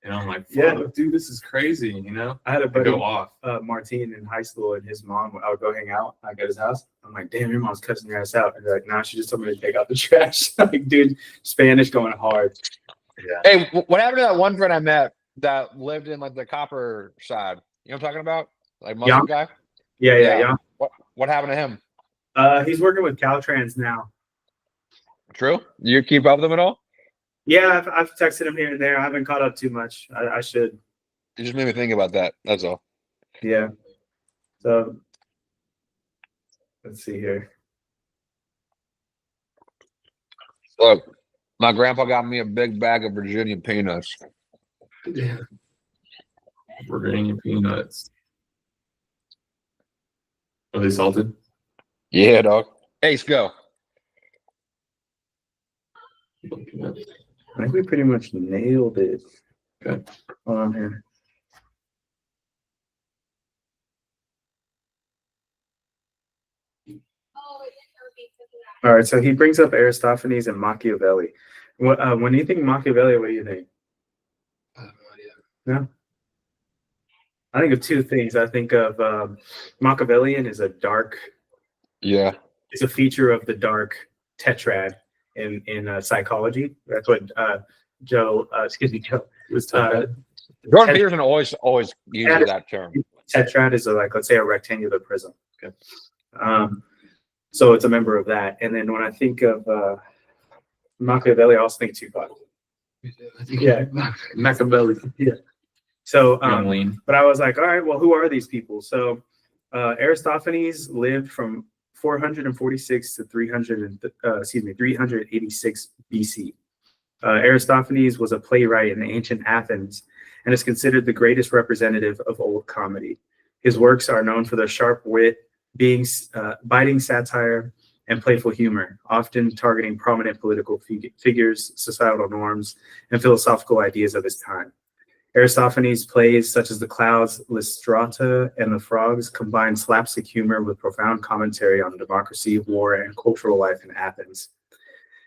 And I'm like, dude, this is crazy, you know? I had a buddy, go off. Martin, in high school, and his mom, I would go hang out like at his house. I'm like, damn, your mom's cussing your ass out. And they're like, nah, she just told me to take out the trash. Like, dude, Spanish going hard. Yeah. Hey, what happened to that one friend I met that lived in like the copper side? You know what I'm talking about? Like Muslim guy? Yeah. What happened to him? He's working with Caltrans now. True? You keep up with them at all? Yeah, I've texted him here and there. I haven't caught up too much. I should. It just made me think about that. That's all. Yeah. So let's see here. Look, my grandpa got me a big bag of Virginia peanuts. Yeah. Virginia peanuts. Are they salted? Yeah, dog. Ace, go. I think we pretty much nailed it. Okay. Hold on here. All right, so he brings up Aristophanes and Machiavelli. When you think Machiavelli, what do you think? I have no idea. No? I think of two things. I think of Machiavellian is a dark. Yeah. It's a feature of the dark tetrad in psychology. That's what Joe was talking. Jordan Peterson always uses that term. Tetrad is like, let's say, a rectangular prism. Okay. So it's a member of that. And then when I think of Machiavelli, I also think Tupac. Yeah. Machiavelli. Yeah. So, Lean. but I was like, all right, well, who are these people? So Aristophanes lived from 446 to 386 BC. Aristophanes was a playwright in ancient Athens and is considered the greatest representative of old comedy. His works are known for their sharp wit, biting satire, and playful humor, often targeting prominent political figures, societal norms, and philosophical ideas of his time. Aristophanes' plays such as The Clouds, Lysistrata, and The Frogs combine slapstick humor with profound commentary on democracy, war, and cultural life in Athens.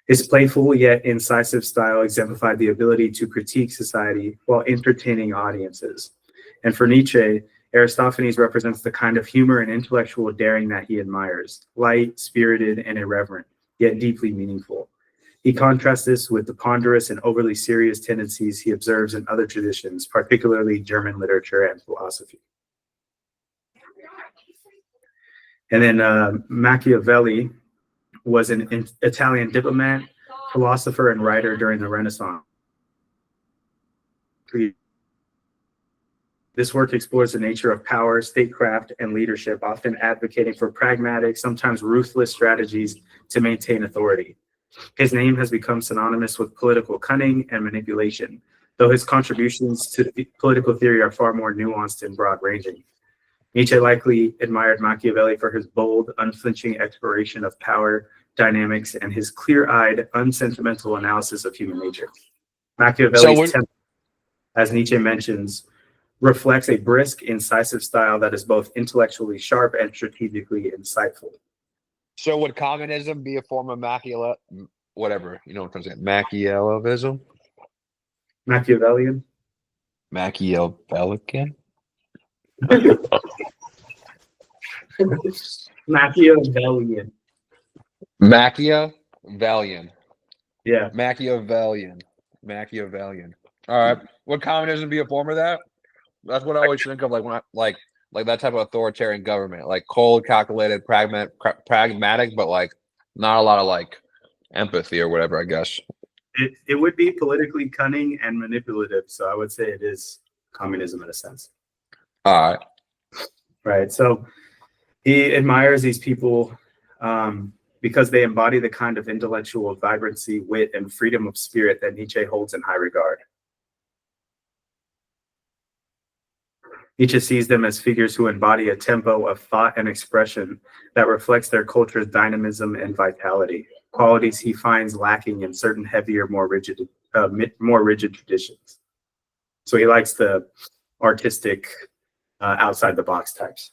His playful yet incisive style exemplified the ability to critique society while entertaining audiences. And for Nietzsche, Aristophanes represents the kind of humor and intellectual daring that he admires, light, spirited, and irreverent, yet deeply meaningful. He contrasts this with the ponderous and overly serious tendencies he observes in other traditions, particularly German literature and philosophy. And then Machiavelli was an Italian diplomat, philosopher, and writer during the Renaissance. This work explores the nature of power, statecraft, and leadership, often advocating for pragmatic, sometimes ruthless strategies to maintain authority. His name has become synonymous with political cunning and manipulation, though his contributions to political theory are far more nuanced and broad-ranging. Nietzsche likely admired Machiavelli for his bold, unflinching exploration of power dynamics and his clear-eyed, unsentimental analysis of human nature. Machiavelli's temper, as Nietzsche mentions, reflects a brisk, incisive style that is both intellectually sharp and strategically insightful. So would communism be a form of whatever, you know what I'm saying? Machiavellism? Machiavellian? Machiavellian? Machiavellian. Machiavellian. Yeah. Machiavellian. All right. Would communism be a form of that? That's what I always think of, like when I like that type of authoritarian government, like cold, calculated, pragmatic, but like not a lot of like empathy or whatever, I guess. It would be politically cunning and manipulative, so I would say it is communism in a sense. All right. Right. So he admires these people because they embody the kind of intellectual vibrancy, wit, and freedom of spirit that Nietzsche holds in high regard. Nietzsche sees them as figures who embody a tempo of thought and expression that reflects their culture's dynamism and vitality, qualities he finds lacking in certain heavier, more rigid traditions. So he likes the artistic, outside the box types.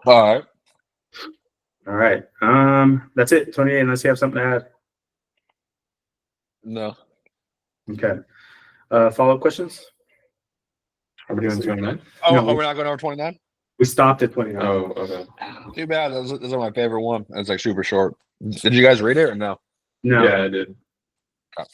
All right. That's it. 28, unless you have something to add. No. Okay. Follow-up questions? Are we doing 29? Oh, No. we're not going over 29? We stopped at 29. Oh, okay. Too bad. This is my favorite one. It's like super short. Did you guys read it or no? No. Yeah, I did. Okay.